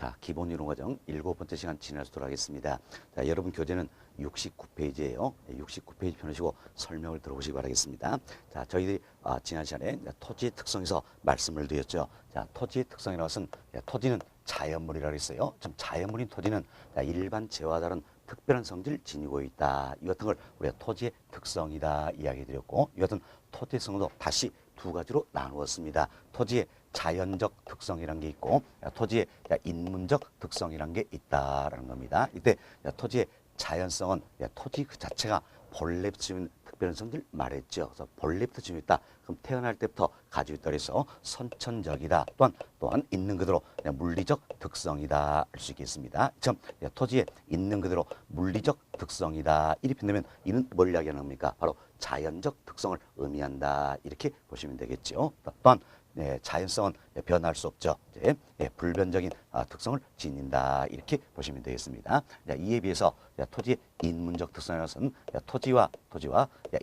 자, 기본이론 과정 7번째 시간 진행하도록 하겠습니다. 자, 여러분 교재는 69페이지예요. 69페이지 펴시고 설명을 들어보시기 바라겠습니다. 자, 저희들이 지난 시간에 토지의 특성에서 말씀을 드렸죠. 자, 토지의 특성이라는 것은 토지는 자연물이라고 했어요. 참 자연물인 토지는 일반 재와 다른 특별한 성질을 지니고 있다. 이 같은 걸 우리가 토지의 특성이다 이야기 드렸고, 이 같은 토지의 성도 다시 두 가지로 나누었습니다. 토지의 자연적 특성이라는 게 있고 토지의 인문적 특성이라는 게 있다라는 겁니다. 이때 토지의 자연성은 토지 그 자체가 본래부터 지닌 특별한 성질을 말했죠. 그래서 본래부터 지니고 있다. 그럼 태어날 때부터 가지고 있다 그래서 선천적이다. 또한 있는 그대로 물리적 특성이다 할 수 있겠습니다. 참 토지에 있는 그대로 물리적 특성이다. 이렇게 된다면 이는 뭘 이야기하는 겁니까? 바로 자연적 특성을 의미한다. 이렇게 보시면 되겠죠. 또한 자연성은 변할 수 없죠. 이제 불변적인 특성을 지닌다. 이렇게 보시면 되겠습니다. 이에 비해서 토지의 인문적 특성이라는 것은 토지와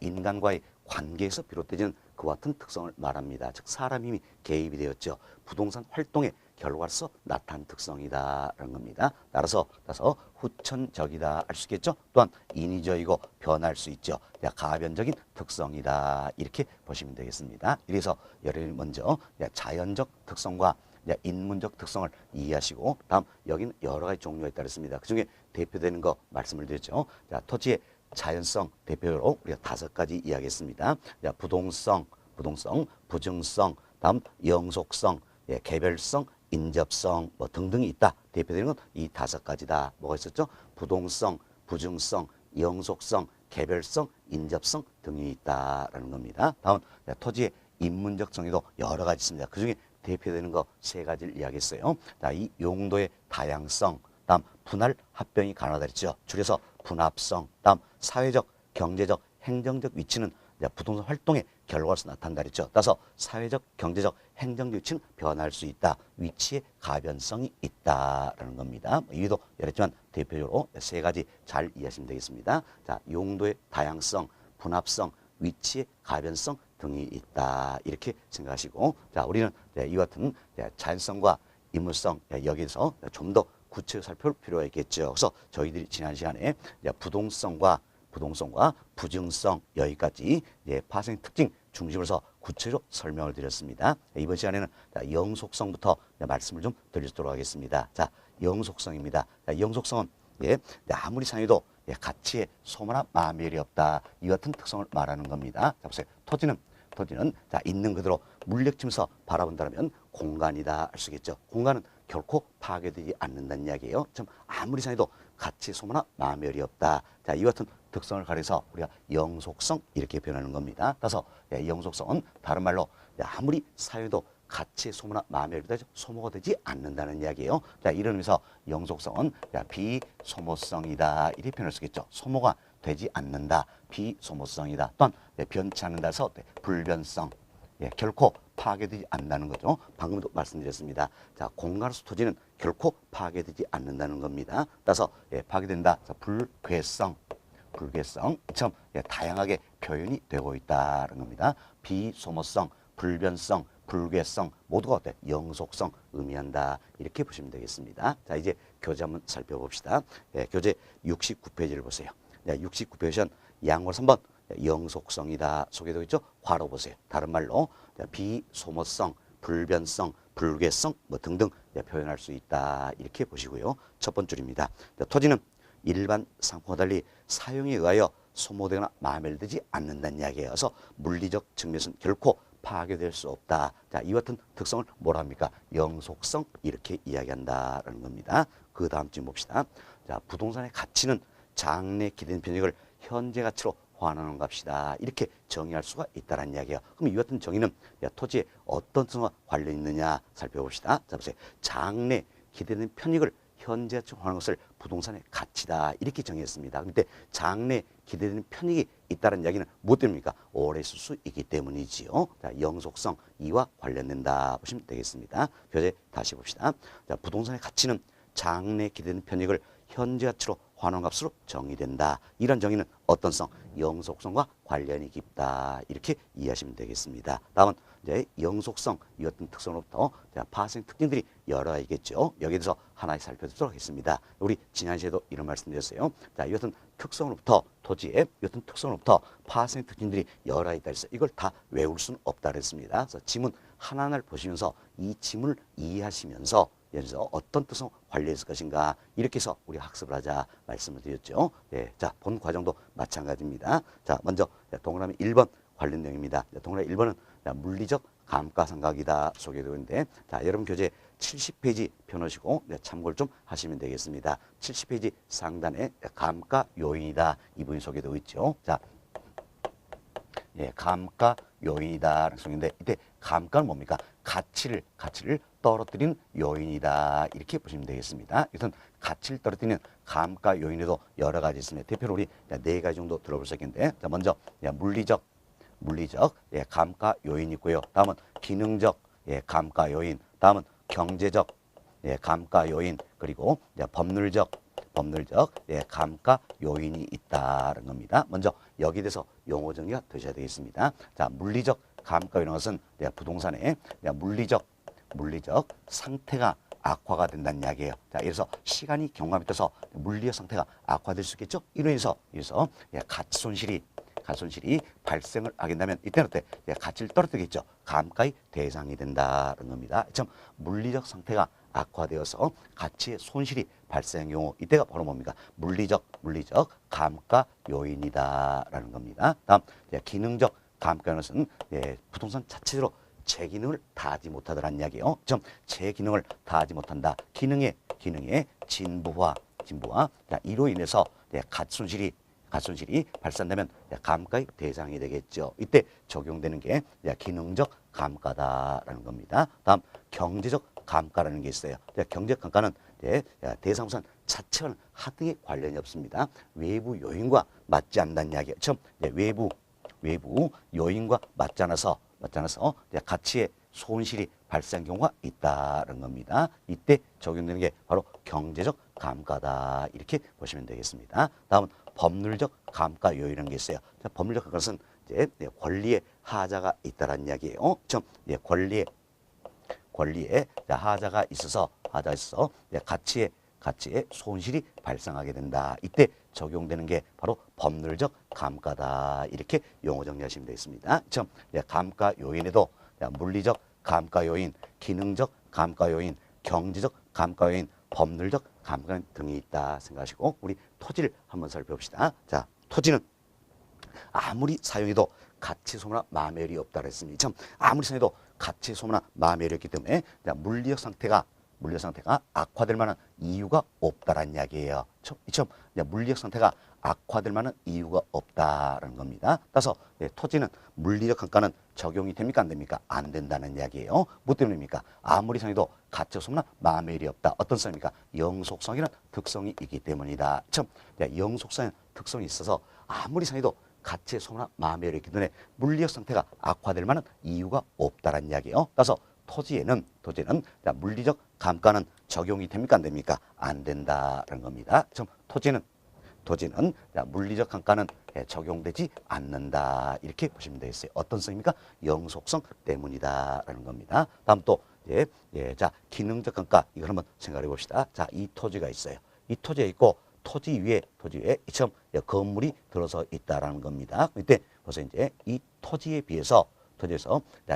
인간과의 관계에서 비롯되는 그와 같은 특성을 말합니다. 즉 사람 힘이 개입이 되었죠. 부동산 활동의 결과로서 나타난 특성이다라는 겁니다. 따라서 후천적이다 할 수 있겠죠. 또한 인위적이고 변할 수 있죠. 가변적인 특성이다 이렇게 보시면 되겠습니다. 그래서 여러분이 먼저 자연적 특성과 인문적 특성을 이해하시고 다음 여기는 여러 가지 종류가 있다 그랬습니다. 그중에 대표되는 거 말씀을 드렸죠. 자, 토지의 자연성 대표로 우리가 5가지 이야기했습니다. 부동성, 부증성, 다음 영속성, 개별성, 인접성 뭐 등등이 있다. 대표되는 건 이 5가지다. 뭐가 있었죠? 부동성, 부증성, 영속성, 개별성, 인접성 등이 있다라는 겁니다. 다음 토지의 인문적 정의도 여러 가지 있습니다. 그중에 대표되는 거 3가지를 이야기했어요. 자, 이 용도의 다양성, 다음 분할 합병이 가능하다 했죠. 줄여서 분합성, 다음 사회적, 경제적, 행정적 위치는 부동산 활동의 결과로서 나타난다 그랬죠. 따라서 사회적, 경제적, 행정적 위치는 변할 수 있다. 위치의 가변성이 있다라는 겁니다. 이유도 열었지만 대표적으로 3가지 잘 이해하시면 되겠습니다. 자, 용도의 다양성, 분합성, 위치의 가변성 등이 있다. 이렇게 생각하시고, 자, 우리는 이와 같은 자연성과 인문성 여기서 좀 더 구체적으로 살펴볼 필요가 있겠죠. 그래서 저희들이 지난 시간에 부동성과 부증성 여기까지 파생 특징 중심으로서 구체적으로 설명을 드렸습니다. 이번 시간에는 영속성부터 말씀을 좀 드리도록 하겠습니다. 자, 영속성입니다. 영속성은 아무리 상해도 가치에 소모나 마멸이 없다. 이 같은 특성을 말하는 겁니다. 자, 보세요. 토지는 있는 그대로 물리치면서 바라본다면 공간이다 할 수 있겠죠. 공간은 결코 파괴되지 않는다는 이야기예요. 좀 아무리 상해도 가치 소모나 마멸이 없다. 자, 이 같은 특성을 가려서 우리가 영속성 이렇게 표현하는 겁니다. 따라서 영속성은 다른 말로 아무리 사회도 가치의 소모나 마멸이 되죠. 소모가 되지 않는다는 이야기예요. 자, 이런 의미에서 영속성은 비소모성이다 이렇게 표현할 수 있겠죠. 소모가 되지 않는다, 비소모성이다. 또한 변치 않는다 해서 불변성, 결코 파괴되지 않는다는 거죠. 방금도 말씀드렸습니다. 자, 공간으로서 토지는 결코 파괴되지 않는다는 겁니다. 따라서 파괴된다. 자, 불괴성 참 다양하게 표현이 되고 있다는 겁니다. 비소모성, 불변성, 불괴성 모두가 어때? 영속성 의미한다. 이렇게 보시면 되겠습니다. 자, 이제 교재 한번 살펴봅시다. 교재 69페이지를 보세요. 69페이지는 양호 3번 영속성이다 소개되어 있죠. 괄호 보세요. 다른 말로 비소모성, 불변성, 불괴성 뭐 등등 표현할 수 있다. 이렇게 보시고요. 첫 번째 줄입니다. 토지는 일반 상품과 달리 사용에 의하여 소모되거나 마멸되지 않는다는 이야기예요. 그래서 물리적 측면에서는 결코 파괴될 수 없다. 자, 이와 같은 특성을 뭐라 합니까? 영속성 이렇게 이야기한다라는 겁니다. 그 다음 쯤 봅시다. 자, 부동산의 가치는 장래 기대된 편익을 현재 가치로 환원하는 값이다. 이렇게 정의할 수가 있다는 이야기예요. 그럼 이 같은 정의는 토지에 어떤 특성과 관련 있느냐 살펴봅시다. 자, 보세요. 장래 기대된 편익을 현재 가치로 환원하는 것을 부동산의 가치다. 이렇게 정의했습니다. 그런데 장래 기대되는 편익이 있다는 이야기는 무엇 때문입니까? 오래 쓸 수 있기 때문이지요. 자, 영속성 이와 관련된다 보시면 되겠습니다. 교재 다시 봅시다. 자, 부동산의 가치는 장래 기대되는 편익을 현재 가치로 환원값으로 정의된다. 이런 정의는 어떤 성? 영속성과 관련이 깊다. 이렇게 이해하시면 되겠습니다. 다음은 이제 영속성, 이 어떤 특성으로부터 파생 특징들이 여러 가지겠죠. 여기에 대해서 하나씩 살펴보도록 하겠습니다. 우리 지난 시에도 이런 말씀드렸어요. 자, 이 어떤 특성으로부터 토지의 이 어떤 특성으로부터 파생 특징들이 여러 가지 있다 해서 이걸 다 외울 수는 없다 그랬습니다. 그래서 지문 하나하나를 보시면서 이 지문을 이해하시면서 예를 들어서 어떤 특성 관리했을 것인가 이렇게 해서 우리 학습을 하자 말씀을 드렸죠. 네, 자, 본 과정도 마찬가지입니다. 자, 먼저 동그라미 1번 관련 내용입니다. 동그라미 1번은 물리적 감가상각이다 소개되고 있는데, 자, 여러분 교재 70페이지 펴놓으시고 참고를 좀 하시면 되겠습니다. 70페이지 상단에 감가 요인이다 이 부분이 소개되고 있죠. 자, 예, 감가 요인이다 소개인데, 이때 감가는 뭡니까? 가치를 떨어뜨리는 요인이다 이렇게 보시면 되겠습니다. 이것은 가치를 떨어뜨리는 감가 요인에도 여러 가지 있습니다. 대표로 우리 네 가지 정도 들어볼 수 있겠는데, 자, 먼저 물리적 감가 요인이 있고요. 다음은 기능적 감가 요인, 다음은 경제적 감가 요인, 그리고 법률적 감가 요인이 있다는 겁니다. 먼저 여기에 대해서 용어 정리가 되셔야 되겠습니다. 자, 물리적 감가 요인은 것은 부동산의 물리적 상태가 악화가 된다는 이야기예요. 자, 그래서 시간이 경과에 따라서 물리적 상태가 악화될 수 있겠죠. 이로 인해서 가치 손실이 발생을 하게 된다면 이때는 어때? 가치를 떨어뜨리겠죠. 감가의 대상이 된다는 겁니다. 참 물리적 상태가 악화되어서 가치의 손실이 발생한 경우 이때가 바로 뭡니까? 물리적 감가 요인이다라는 겁니다. 다음 기능적 감가 요인은 부동산 자체로 제 기능을 다하지 못하더라는 이야기예요. 좀 제 기능을 다하지 못한다. 기능의 진부화. 자, 이로 인해서 가치 손실이 발생한다면 감가의 대상이 되겠죠. 이때 적용되는 게 기능적 감가다라는 겁니다. 다음 경제적 감가라는 게 있어요. 경제적 감가는 대상부산 자체와는 하등의 관련이 없습니다. 외부 요인과 맞지 않는다는 이야기예요. 처음 외부 요인과 맞지 않아서 가치의 손실이 발생한 경우가 있다는 겁니다. 이때 적용되는 게 바로 경제적 감가다 이렇게 보시면 되겠습니다. 다음은 법률적 감가 요인이라는 게 있어요. 자, 법률적 감가는 이제 권리의 하자가 있다라는 이야기예요. 좀 권리의 하자가 있어서 가치의 손실이 발생하게 된다. 이때 적용되는 게 바로 법률적 감가다. 이렇게 용어 정리하시면 되겠습니다. 좀 감가 요인에도 물리적 감가 요인, 기능적 감가 요인, 경제적 감가 요인, 법률적 감가 요인 등이 있다 생각하시고, 우리 토지를 한번 살펴봅시다. 자, 토지는 아무리 사용해도 가치 소모나 마멸이 없다 그랬습니다. 참 아무리 사용해도 가치 소모나 마멸이 없기 때문에 물리적 상태가 악화될 만한 이유가 없다라는 이야기예요. 이처럼 물리적 상태가 악화될 만한 이유가 없다라는 겁니다. 따라서 토지는 물리적 감가는 적용이 됩니까? 안 됩니까? 안 된다는 이야기예요. 뭐 때문입니까? 아무리 상해도 가치 소모나 마멸이 없다. 어떤 성입니까? 영속성이라는 특성이 있기 때문이다. 참 영속성의 특성이 있어서 아무리 상해도 가치 소모나 마멸이 있기 때문에 물리적 상태가 악화될 만한 이유가 없다라는 이야기예요. 따라서 토지에는 물리적 감가는 적용이 됩니까? 안 됩니까? 안 된다라는 겁니다. 좀 토지는 물리적 감가는 적용되지 않는다. 이렇게 보시면 되겠어요. 어떤 성입니까? 영속성 때문이다라는 겁니다. 다음 또 자, 기능적 감가 이걸 한번 생각해 봅시다. 자, 이 토지가 있어요. 이 토지에 있고 토지 위에 이처럼 건물이 들어서 있다라는 겁니다. 이때 벌써 이제 이 토지에 비해서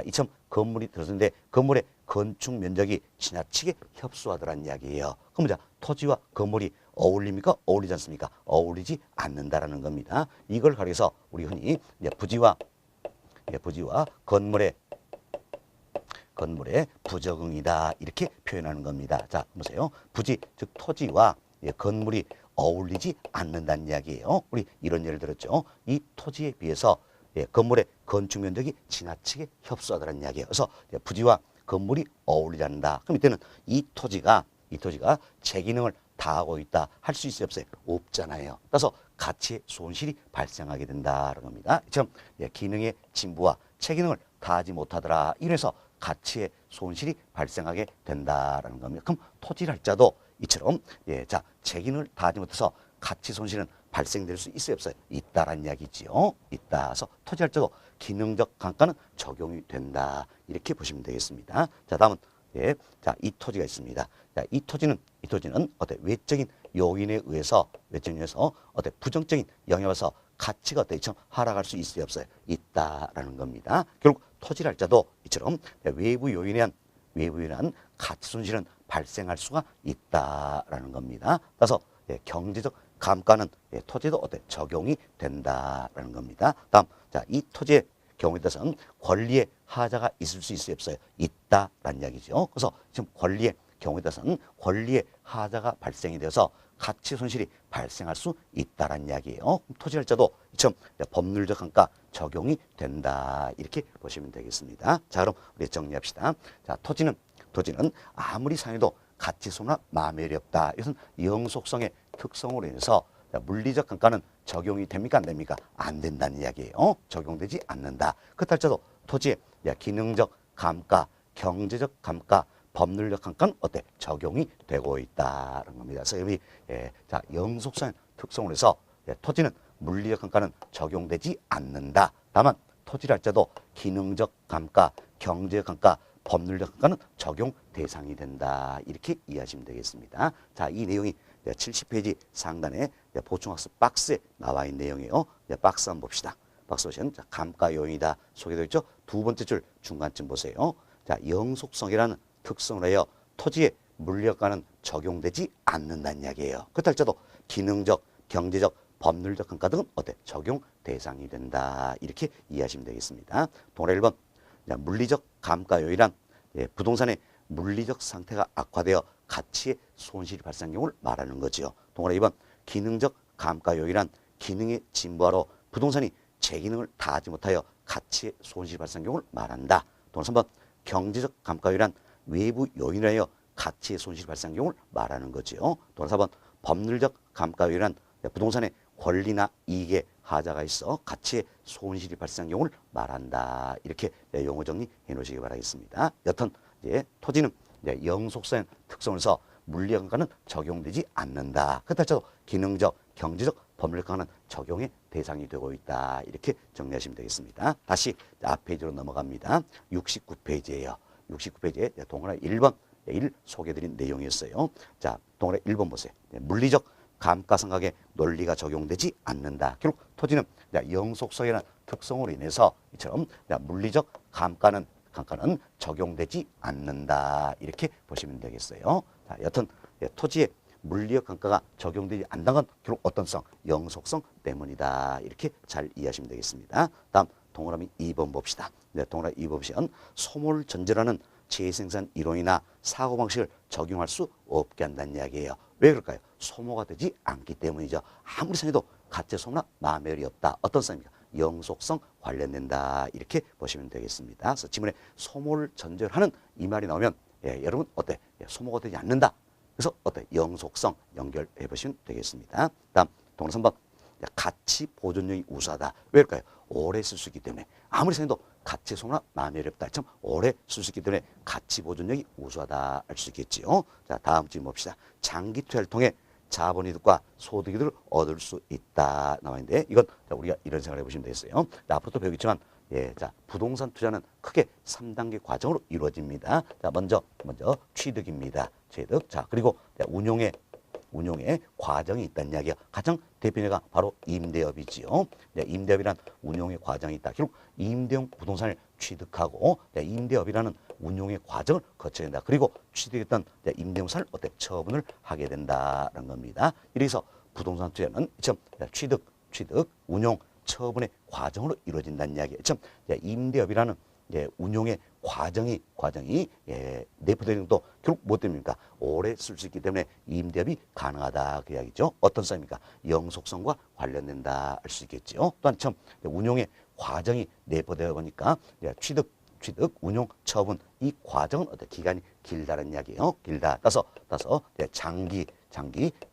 이처럼 건물이 들어서는데 건물의 건축 면적이 지나치게 협소하더라는 이야기예요. 그럼 자, 토지와 건물이 어울립니까? 어울리지 않습니까? 어울리지 않는다라는 겁니다. 이걸 가려서 우리 흔히 부지와 건물의 부적응이다 이렇게 표현하는 겁니다. 자, 보세요. 부지 즉 토지와 건물이 어울리지 않는다는 이야기예요. 우리 이런 예를 들었죠. 이 토지에 비해서 건물의 건축 면적이 지나치게 협소하다는 이야기예요. 그래서 부지와 건물이 어울리지 않는다. 그럼 이때는 이 토지가 제 기능을 다하고 있다. 할 수 있어요? 없어요? 없잖아요. 따라서 가치의 손실이 발생하게 된다는 겁니다. 이처럼 기능의 진부와 제 기능을 다하지 못하더라. 이래서 가치의 손실이 발생하게 된다는 겁니다. 그럼 토지를 할 자도 이처럼 자, 제 기능을 다하지 못해서 가치 손실은 발생될 수 있어요, 없어요? 있다라는 이야기지요. 있다. 그래서 토지할자도 기능적 감가는 적용이 된다. 이렇게 보시면 되겠습니다. 자, 다음은 예, 자, 이 토지가 있습니다. 자, 이 토지는 어때? 외적인 요인에 의해서 어때? 부정적인 영향에 의해서 가치가 어때? 이처럼 하락할 수 있어요, 없어요? 있다라는 겁니다. 결국 토지할자도 이처럼 외부 요인에 의한 가치 손실은 발생할 수가 있다라는 겁니다. 따라서 경제적 감가는 토지도 어때? 적용이 된다라는 겁니다. 다음, 자, 이 토지의 경우에 따라서는 권리의 하자가 있을 수 있어요, 없어요? 있다라는 이야기죠. 그래서 지금 권리의 경우에 따라서는 권리의 하자가 발생이 되어서 가치 손실이 발생할 수 있다라는 이야기예요. 토지할자도 이처럼 법률적 감가 적용이 된다. 이렇게 보시면 되겠습니다. 자, 그럼 우리 정리합시다. 자, 토지는 아무리 상해도 가치 소나 마멸이 없다. 이것은 영속성의 특성으로 인해서 물리적 감가는 적용이 됩니까? 안 됩니까? 안 된다는 이야기예요. 적용되지 않는다. 그렇다할지라도 토지의 기능적 감가, 경제적 감가, 법률적 감가는 어때? 적용이 되고 있다는 겁니다. 그래서 여기 자, 영속성의 특성으로 해서 토지는 물리적 감가는 적용되지 않는다. 다만 토지할지라도 기능적 감가, 경제적 감가, 법률적 감가는 적용 대상이 된다. 이렇게 이해하시면 되겠습니다. 자, 이 내용이 70페이지 상단에 보충학습 박스에 나와 있는 내용이에요. 박스 한번 봅시다. 박스 보시면 감가 요인이다 소개되어 있죠. 두 번째 줄 중간쯤 보세요. 자, 영속성이라는 특성을 하여 토지의 물리효과는 적용되지 않는다는 이야기예요. 그렇다할지라도 기능적, 경제적, 법률적 감가 등은 어때? 적용 대상이 된다. 이렇게 이해하시면 되겠습니다. 동그라미 1번 물리적 감가 요인은 부동산의 물리적 상태가 악화되어 가치의 손실이 발생한 경우를 말하는 거죠. 동그라미 2번 기능적 감가 요인은 기능의 진보화로 부동산이 제 기능을 다하지 못하여 가치의 손실이 발생한 경우를 말한다. 동그라미 3번 경제적 감가 요인은 외부 요인을 하여 가치의 손실이 발생한 경우를 말하는 거죠. 동그라미 4번 법률적 감가 요인은 부동산의 권리나 이익에 하자가 있어 가치의 손실이 발생한 경우를 말한다. 이렇게 용어 정리해 놓으시기 바라겠습니다. 여튼 토지는 영속성 특성에서 물리적 감가는 적용되지 않는다. 그렇다고 기능적, 경제적, 법률적 감가는 적용의 대상이 되고 있다. 이렇게 정리하시면 되겠습니다. 다시 앞 페이지로 넘어갑니다. 69페이지예요. 69페이지에 동그라미 1번 1 소개해드린 내용이었어요. 자, 동그라미 1번 보세요. 물리적 감가상각의 논리가 적용되지 않는다. 결국 토지는 영속성이라는 특성으로 인해서 이처럼 물리적 감가는 적용되지 않는다. 이렇게 보시면 되겠어요. 자, 여튼 토지의 물리적 감가가 적용되지 않는다는 건 결국 어떤 성? 영속성 때문이다. 이렇게 잘 이해하시면 되겠습니다. 다음 동그라미 2번 봅시다. 동그라미 2번 보시면 소몰 전제라는 재생산 이론이나 사고방식을 적용할 수 없게 한다는 이야기예요. 왜 그럴까요? 소모가 되지 않기 때문이죠. 아무리 생각해도 가치 소모나 마멸이 없다. 어떤 쌍입니까? 영속성 관련된다. 이렇게 보시면 되겠습니다. 그래서 지문에 소모를 전제로 하는 이 말이 나오면 여러분 어때? 소모가 되지 않는다. 그래서 어때? 영속성 연결해 보시면 되겠습니다. 다음 동그라미 3번 가치 보존력이 우수하다. 왜 그럴까요? 오래 쓸 수 있기 때문에 아무리 생각해도 가치 소모나 마멸이 없다. 참 오래 쓸 수 있기 때문에 가치 보존력이 우수하다 할 수 있겠지요. 자, 다음 질문 봅시다. 장기 투자를 통해 자본이득과 소득이득을 얻을 수 있다 나와 있는데 이건 우리가 이런 생각을 해보시면 되겠어요. 자, 앞으로도 배우겠지만 자, 부동산 투자는 크게 3단계 과정으로 이루어집니다. 자, 먼저 취득입니다. 취득. 자, 그리고 운용의 과정이 있다는 이야기야. 가장 대표례가 바로 임대업이지요. 임대업이란 운용의 과정이 있다. 결국 임대용 부동산을 취득하고 임대업이라는 운용의 과정을 거쳐야 된다. 그리고 취득했던 임대용산을 어때? 처분을 하게 된다는 겁니다. 이래서 부동산 투자는 취득, 운용, 처분의 과정으로 이루어진다는 이야기예요. 임대업이라는 운용의 과정이 내포되는 것도 결국 뭐 때문입니까? 오래 쓸 수 있기 때문에 임대업이 가능하다 그 이야기죠. 어떤 쌍입니까? 영속성과 관련된다 할 수 있겠죠. 또한 운용의 과정이 내포되어 보니까 취득, 운용, 처분 이 과정은 어떤 기간이 길다는 이야기예요. 길다. 따서 장기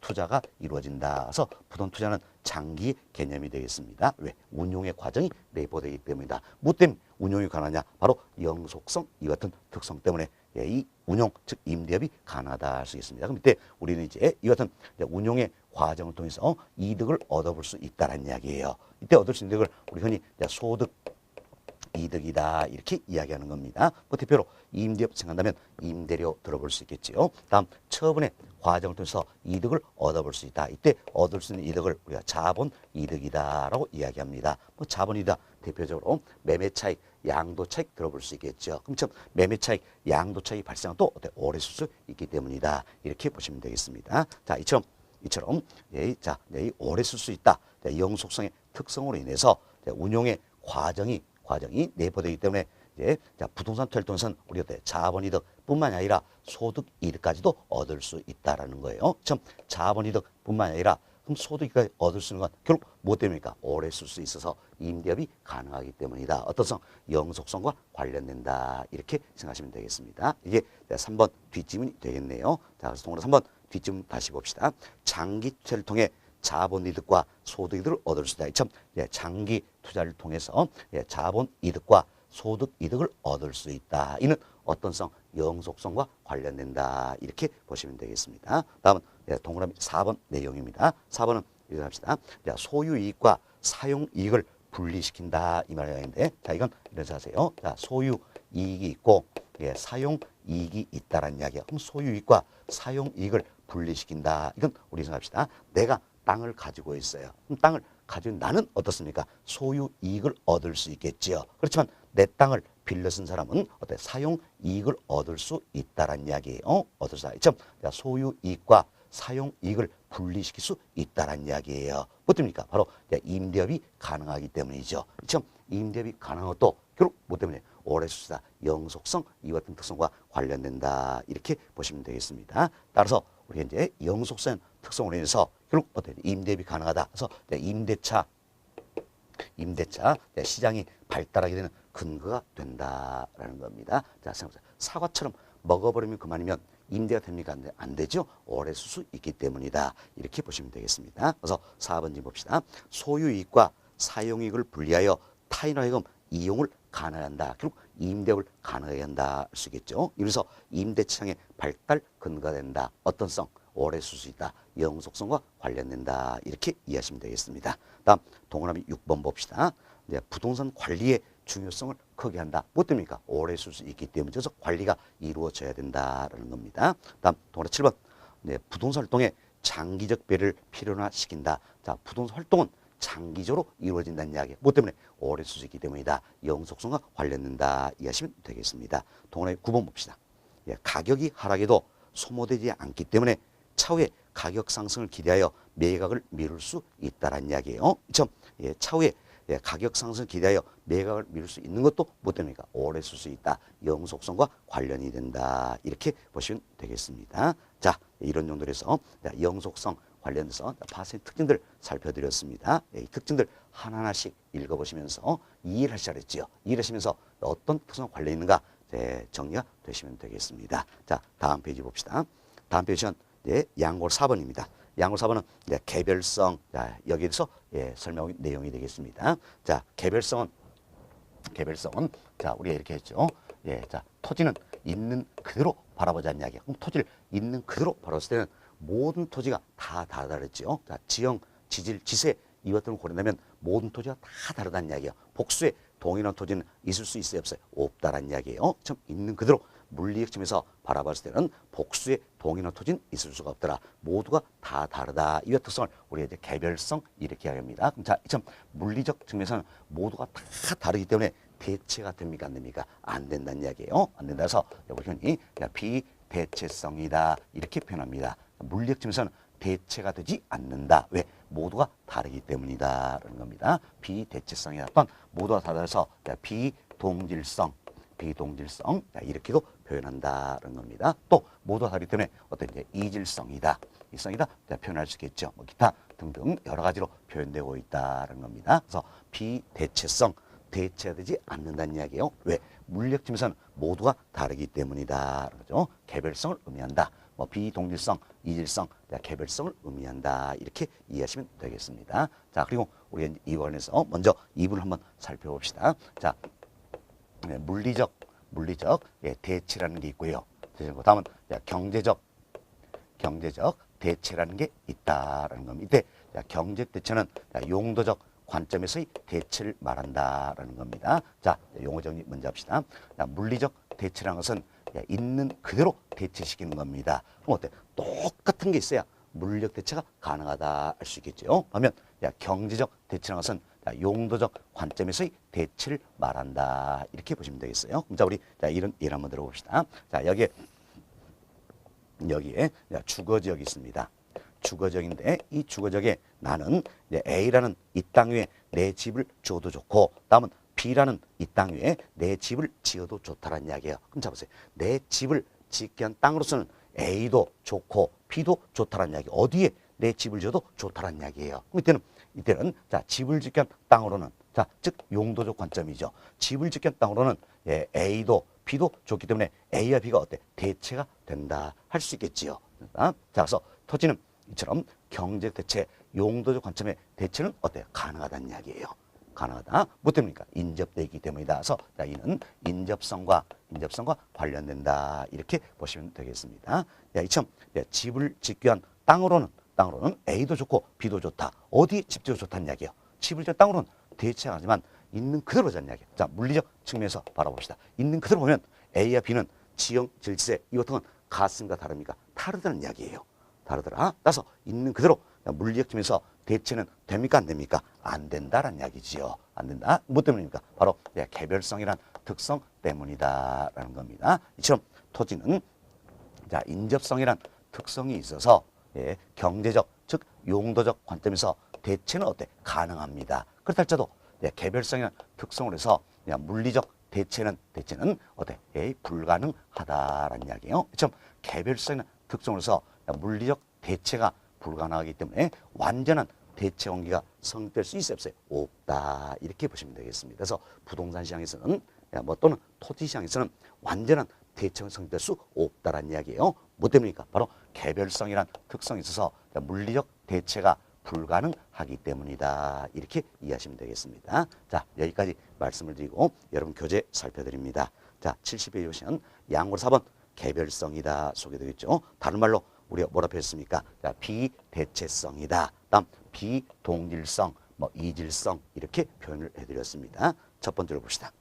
투자가 이루어진다. 그래서 부동 투자는 장기 개념이 되겠습니다. 왜? 운용의 과정이 내포되기 때문이다. 뭐 때문에 운용이 가능하냐? 바로 영속성 이 같은 특성 때문에 예, 이 운용, 즉 임대업이 가능하다 할 수 있습니다. 그럼 이때 우리는 이제 이 같은 운용의 과정을 통해서 이득을 얻어볼 수 있다는 이야기예요. 이때 얻을 수 있는 이득을 우리 흔히 소득 이득이다 이렇게 이야기하는 겁니다. 그 대표로 임대업 생각한다면 임대료 들어볼 수 있겠지요. 다음 처분의 과정을 통해서 이득을 얻어볼 수 있다. 이때 얻을 수 있는 이득을 우리가 자본 이득이다라고 이야기합니다. 뭐 자본이다 대표적으로 매매 차익, 양도 차익 들어볼 수 있겠죠. 그럼 참 매매 차익, 양도 차익이 발생한 또 오래 쓸 수 있기 때문이다. 이렇게 보시면 되겠습니다. 자, 이처럼 이 오래 쓸 수 있다. 영속성의 특성으로 인해서 운용의 과정이 내포되기 때문에 부동산 투자를 통해서는 우리가 자본이득뿐만 아니라 소득이득까지도 얻을 수 있다라는 거예요. 참 자본이득뿐만 아니라 그럼 소득이득까지 얻을 수 있는 건 결국 뭐 때문입니까? 오래 쓸 수 있어서 임대업이 가능하기 때문이다. 어떤 성? 영속성과 관련된다. 이렇게 생각하시면 되겠습니다. 이게 3번 뒷지문이 되겠네요. 자, 그래서 동그라 3번 뒷지문 다시 봅시다. 장기 투자를 통해 자본이득과 소득이득을 얻을 수 있다. 참 장기 투자를 통해서 자본이득과 소득이득을 얻을 수 있다. 이는 어떤 성? 영속성과 관련된다. 이렇게 보시면 되겠습니다. 다음은 동그라미 4번 내용입니다. 4번은 이렇게 합시다. 소유이익과 사용이익을 분리시킨다. 이 말인데 자 이건 이렇게 하세요. 자 소유이익이 있고 사용이익이 있다라는 이야기야. 그럼 소유이익과 사용이익을 분리시킨다. 이건 우리 생각합시다. 내가 땅을 가지고 있어요. 그럼 땅을 가지고 나는 어떻습니까? 소유 이익을 얻을 수 있겠지요. 그렇지만 내 땅을 빌려 쓴 사람은 사용 이익을 얻을 수 있다란 이야기예요. 얻을 수 있다. 소유 이익과 사용 이익을 분리시킬 수 있다란 이야기예요. 뭐 때문입니까? 바로 임대업이 가능하기 때문이죠. 임대업이 가능한 것도 결국 뭐 때문에 오래 수다 영속성 이와 같은 특성과 관련된다. 이렇게 보시면 되겠습니다. 따라서 우리가 이제 영속성 특성으로 인해서 결국 임대업이 가능하다. 그래서 임대차 시장이 발달하게 되는 근거가 된다라는 겁니다. 자, 생각해보세요. 사과처럼 먹어버리면 그만이면 임대가 됩니까? 안 되죠. 오래 쓸 수 있기 때문이다. 이렇게 보시면 되겠습니다. 그래서 4번 좀 봅시다. 소유이익과 사용이익을 분리하여 타인으로 하여금 이용을 가능한다. 결국 임대업을 가능하게 한다 할 수 있겠죠. 이래서 임대차장의 발달 근거가 된다. 어떤 성? 오래 쓸 수 있다. 영속성과 관련된다. 이렇게 이해하시면 되겠습니다. 다음 동그라미 6번 봅시다. 부동산 관리의 중요성을 크게 한다. 뭐 때문입니까? 오래 쓸 수 있기 때문에 그래서 관리가 이루어져야 된다라는 겁니다. 다음 동그라미 7번 부동산 활동의 장기적 배를 필요화시킨다. 자, 부동산 활동은 장기적으로 이루어진다는 이야기. 뭐 때문에? 오래 쓸 수 있기 때문이다. 영속성과 관련된다. 이해하시면 되겠습니다. 동그라미 9번 봅시다. 가격이 하락해도 소모되지 않기 때문에 차후에 가격 상승을 기대하여 매각을 미룰 수 있다는 이야기예요. 차후에 가격 상승을 기대하여 매각을 미룰 수 있는 것도 뭐 때문입니까? 오래 쓸 수 있다. 영속성과 관련이 된다. 이렇게 보시면 되겠습니다. 자, 이런 정도로 해서 영속성 관련해서 파생의 특징들 살펴드렸습니다. 이 특징들 하나하나씩 읽어보시면서 이해를 하시라 했지요. 이해를 하시면서 어떤 특성과 관련이 있는가 정리가 되시면 되겠습니다. 자, 다음 페이지 봅시다. 다음 페이지는 양골 4번입니다. 양골 4번은 개별성, 자, 여기에서 설명 내용이 되겠습니다. 자, 개별성은 자, 우리가 이렇게 했죠. 자, 토지는 있는 그대로 바라보자는 이야기야. 그럼 토지를 있는 그대로 바라봤을 때는 모든 토지가 다 다르다 그랬죠. 자, 지형, 지질, 지세 이것 등을 고려한다면 모든 토지가 다 다르다는 이야기야. 복수의 동일한 토지는 있을 수 있어요, 없어요? 없다라는 이야기예요. 참 있는 그대로 물리적 측면에서 바라봤을 때는 복수의 동일한 토지는 있을 수가 없더라. 모두가 다 다르다. 이와 특성을 우리가 이제 개별성 이렇게 이야기합니다. 그럼 자, 참 물리적 측면에서는 모두가 다 다르기 때문에 대체가 됩니까? 안 됩니까? 안 된다는 이야기예요. 안 된다 해서 우리 흔히 비대체성이다 이렇게 표현합니다. 물리적 측면에서는 대체가 되지 않는다. 왜? 모두가 다르기 때문이다 라는 겁니다. 비대체성이다. 또한 모두가 다르다서 비동질성 이렇게도 표현한다는 겁니다. 또 모두가 다르기 때문에 어떤 이질성이다, 이성이다 표현할 수 있겠죠. 뭐 기타 등등 여러 가지로 표현되고 있다는 겁니다. 그래서 비대체성, 대체되지 않는다는 이야기예요. 왜? 물리적 측면에서는 모두가 다르기 때문이다. 그죠? 개별성을 의미한다. 뭐 비동질성, 이질성, 개별성을 의미한다. 이렇게 이해하시면 되겠습니다. 자, 그리고 우리 이 관련해서 먼저 2부를 한번 살펴봅시다. 자, 물리적 대치라는 게 있고요. 대체고 다음은 경제적 대체라는 게 있다라는 겁니다. 이때 경제적 대체는 용도적 관점에서의 대체를 말한다라는 겁니다. 자, 용어 정리 먼저 합시다. 물리적 대체라는 것은 있는 그대로 대체시키는 겁니다. 그럼 어때? 똑같은 게 있어야 물리적 대체가 가능하다 할 수 있겠죠. 그러면 경제적 대체라는 것은 용도적 관점에서의 대체를 말한다. 이렇게 보시면 되겠어요. 그럼 자, 우리 이런 예를 한번 들어봅시다. 자, 여기에 주거지역이 있습니다. 주거지역인데 이 주거지역에 나는 A라는 이 땅 위에 내 집을 지어도 좋고 다음은 B라는 이 땅 위에 내 집을 지어도 좋다라는 이야기예요. 그럼 자 보세요. 내 집을 짓게 한 땅으로서는 A도 좋고 B도 좋다라는 이야기. 어디에 내 집을 지어도 좋다라는 이야기예요. 그럼 이때는 자, 집을 짓게 한 땅으로는 자, 즉 용도적 관점이죠. 집을 짓게 한 땅으로는 A도 B도 좋기 때문에 A와 B가 어때? 대체가 된다 할 수 있겠지요. 자, 그래서 토지는 이처럼 경제적 대체, 용도적 관점의 대체는 어때요? 가능하다는 이야기예요. 가능하다. 뭐 때문입니까? 인접되어 있기 때문이다. 그래서 이는 인접성과 관련된다. 이렇게 보시면 되겠습니다. 이처럼 집을 짓기 위한 땅으로는 A도 좋고 B도 좋다. 어디 집 지어도 좋다는 이야기예요. 집을 짓는 땅으로는 대체하지만 있는 그대로자는 이야기예요. 자, 물리적 측면에서 바라봅시다. 있는 그대로 보면 A와 B는 지형, 질세, 이것들은 같습니까? 다릅니까? 다르다는 이야기예요. 다르더라. 따라서 있는 그대로 물리적 측면에서 대체는 됩니까? 안 됩니까? 안 된다라는 이야기지요. 안 된다. 뭐 때문입니까? 바로 개별성이란 특성 때문이다라는 겁니다. 이처럼 토지는 자, 인접성이란 특성이 있어서 경제적, 즉 용도적 관점에서 대체는 어때? 가능합니다. 그렇다 할지라도 개별성이란 특성으로 해서 물리적 대체는 어때? 불가능하다라는 이야기예요. 좀 개별성이란 특성으로 해서 물리적 대체가 불가능하기 때문에 완전한 대체 관계가 성립될 수 있어요, 없어요? 없다. 이렇게 보시면 되겠습니다. 그래서 부동산 시장에서는 또는 토지 시장에서는 완전한 대체가 성립될 수 없다라는 이야기예요. 뭐 때문입니까? 바로 개별성이란 특성이 있어서 물리적 대체가 불가능하기 때문이다. 이렇게 이해하시면 되겠습니다. 자, 여기까지 말씀을 드리고 여러분 교재 살펴드립니다. 자, 70페이지 보시면 양으로 4번 개별성이다 소개되겠죠. 다른 말로 우리가 뭐라 표현했습니까? 자, 비대체성이다. 다음 비동질성, 이질성 이렇게 표현을 해드렸습니다. 첫 번째로 봅시다.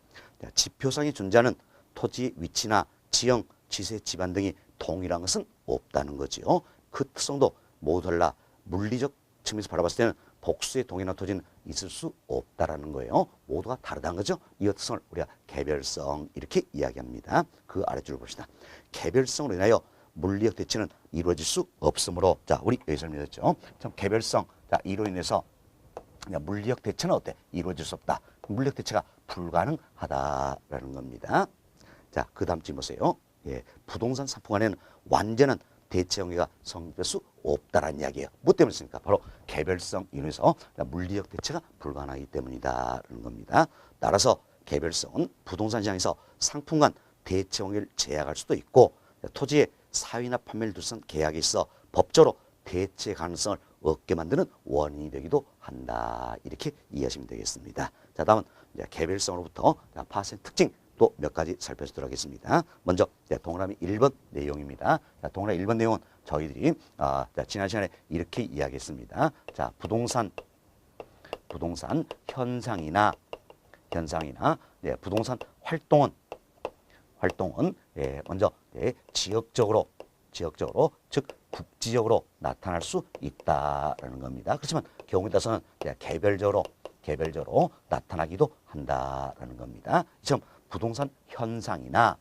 자, 지표상에 존재하는 토지의 위치나 지형, 지세, 지반 등이 동일한 것은 없다는 거지요. 그 특성도 모두 달라 물리적 측면에서 바라봤을 때는 복수의 동일한 토지는 있을 수 없다라는 거예요. 모두가 다르다는 거죠. 이 특성을 우리가 개별성 이렇게 이야기합니다. 그 아래줄을 봅시다. 개별성으로 인하여 물리적 대체는 이루어질 수 없으므로 자, 우리 여기 설명했죠. 참 개별성 자, 이로 인해서 물리적 대체는 어때? 이루어질 수 없다. 물리적 대체가 불가능하다라는 겁니다. 자, 그 다음 쯤 보세요. 부동산 상품 안에는 완전한 대체 관계가 성립될 수 없다라는 이야기예요. 뭐 때문이니까 바로 개별성 인해서 물리적 대체가 불가능하기 때문이다라는 겁니다. 따라서 개별성은 부동산 시장에서 상품 간 대체 관계를 제약할 수도 있고 토지의 사위나 판매를 둘러싼 계약에 있어 법적으로 대체 가능성을 얻게 만드는 원인이 되기도 한다. 이렇게 이해하시면 되겠습니다. 자, 다음은 개별성으로부터 파생 특징 또 몇 가지 살펴보도록 하겠습니다. 먼저 동그라미 1번 내용입니다. 자, 동그라미 1번 내용은 저희들이 지난 시간에 이렇게 이야기했습니다. 자, 부동산 현상이나 부동산 활동은 먼저 지역적으로 즉 국지적으로 나타날 수 있다라는 겁니다. 그렇지만 경우에 따라서는 개별적으로 나타나기도 한다라는 겁니다. 지금 부동산 현상이나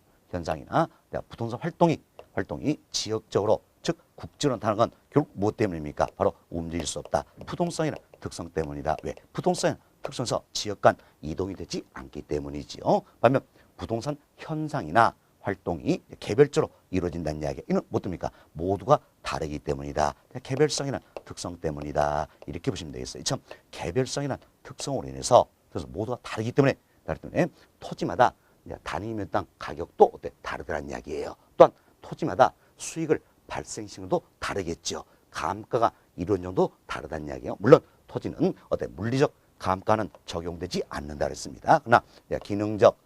부동산 활동이 지역적으로 즉 국지로 나타나는 건 결국 무엇 때문입니까? 바로 움직일 수 없다. 부동산이나 특성 때문이다. 왜? 부동산 특성에서 지역 간 이동이 되지 않기 때문이지요. 반면 부동산 현상이나 활동이 개별적으로 이루어진다는 이야기. 이는 뭐 때문입니까? 모두가 다르기 때문이다. 개별성이나 특성 때문이다. 이렇게 보시면 되겠어요. 참 개별성이나 특성으로 인해서 그래서 모두가 다르기 때문에 토지마다 단위 면당 가격도 어때? 다르다는 이야기예요. 또한 토지마다 수익을 발생시키는 것도 다르겠죠. 감가가 이루어진 정도 다르다는 이야기예요. 물론 토지는 어때? 물리적 감가는 적용되지 않는다 그랬습니다. 그러나 기능적,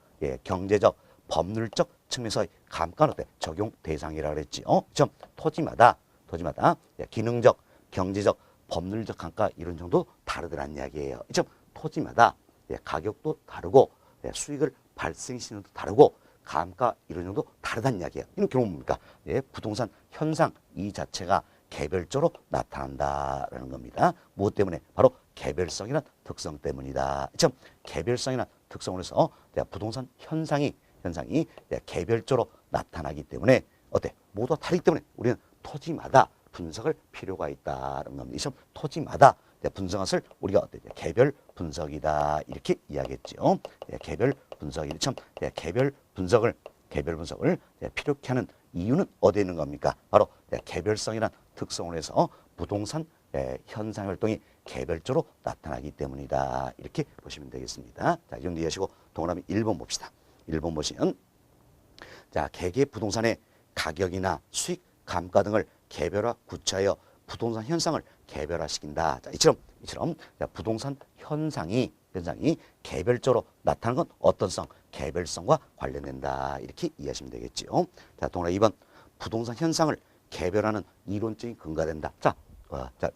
경제적, 법률적 측면에서의 감가는 어때? 적용 대상이라고 그랬지. 좀 토지마다 기능적, 경제적, 법률적 감가 이런 정도 다르더란 이야기예요. 좀 토지마다 가격도 다르고 수익을 발생시는 도 다르고 감가 이런 정도 다르다는 이야기예요. 이런 결론은 뭡니까? 부동산 현상 이 자체가 개별적으로 나타난다라는 겁니다. 무엇 때문에? 바로 개별성이란 특성 때문이다. 참 개별성이란 특성으로 해서 부동산 현상이 개별적으로 나타나기 때문에 어때? 모두가 다르기 때문에 우리는 토지마다 분석을 필요가 있다는 겁니다. 이 토지마다 분석을 우리가 어때? 개별 분석이다 이렇게 이야기했죠. 개별 분석이 참 개별 분석을 필요케 하는 이유는 어디에 있는 겁니까? 바로 개별성이란 특성을 해서 부동산 현상 활동이 개별적으로 나타나기 때문이다. 이렇게 보시면 되겠습니다. 자, 이 정도 이해하시고 동그라미 1번 봅시다. 1번 보시면 자, 개개 부동산의 가격이나 수익, 감가 등을 개별화 구체하여 부동산 현상을 개별화시킨다. 자, 이처럼 부동산 현상이 개별적으로 나타나는 건 어떤 성? 개별성과 관련된다. 이렇게 이해하시면 되겠죠. 자, 동그라미 2번 부동산 현상을 개별하는 이론적인 근거가 된다. 자,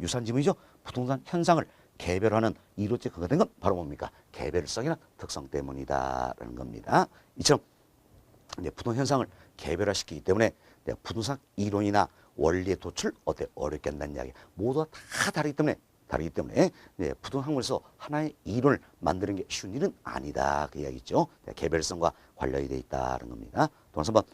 유사한 지문이죠. 부동산 현상을 개별하는 이론적인 근거가 된 건 바로 뭡니까? 개별성이나 특성 때문이다라는 겁니다. 이처럼 부동산 현상을 개별화시키기 때문에 부동산 이론이나 원리의 도출 어렵게 한다는 이야기. 모두가 다 다르기 때문에 부동산 학문에서 하나의 이론을 만드는 게 쉬운 일은 아니다. 그 이야기죠. 개별성과 관련이 되어 있다는 겁니다. 또 3번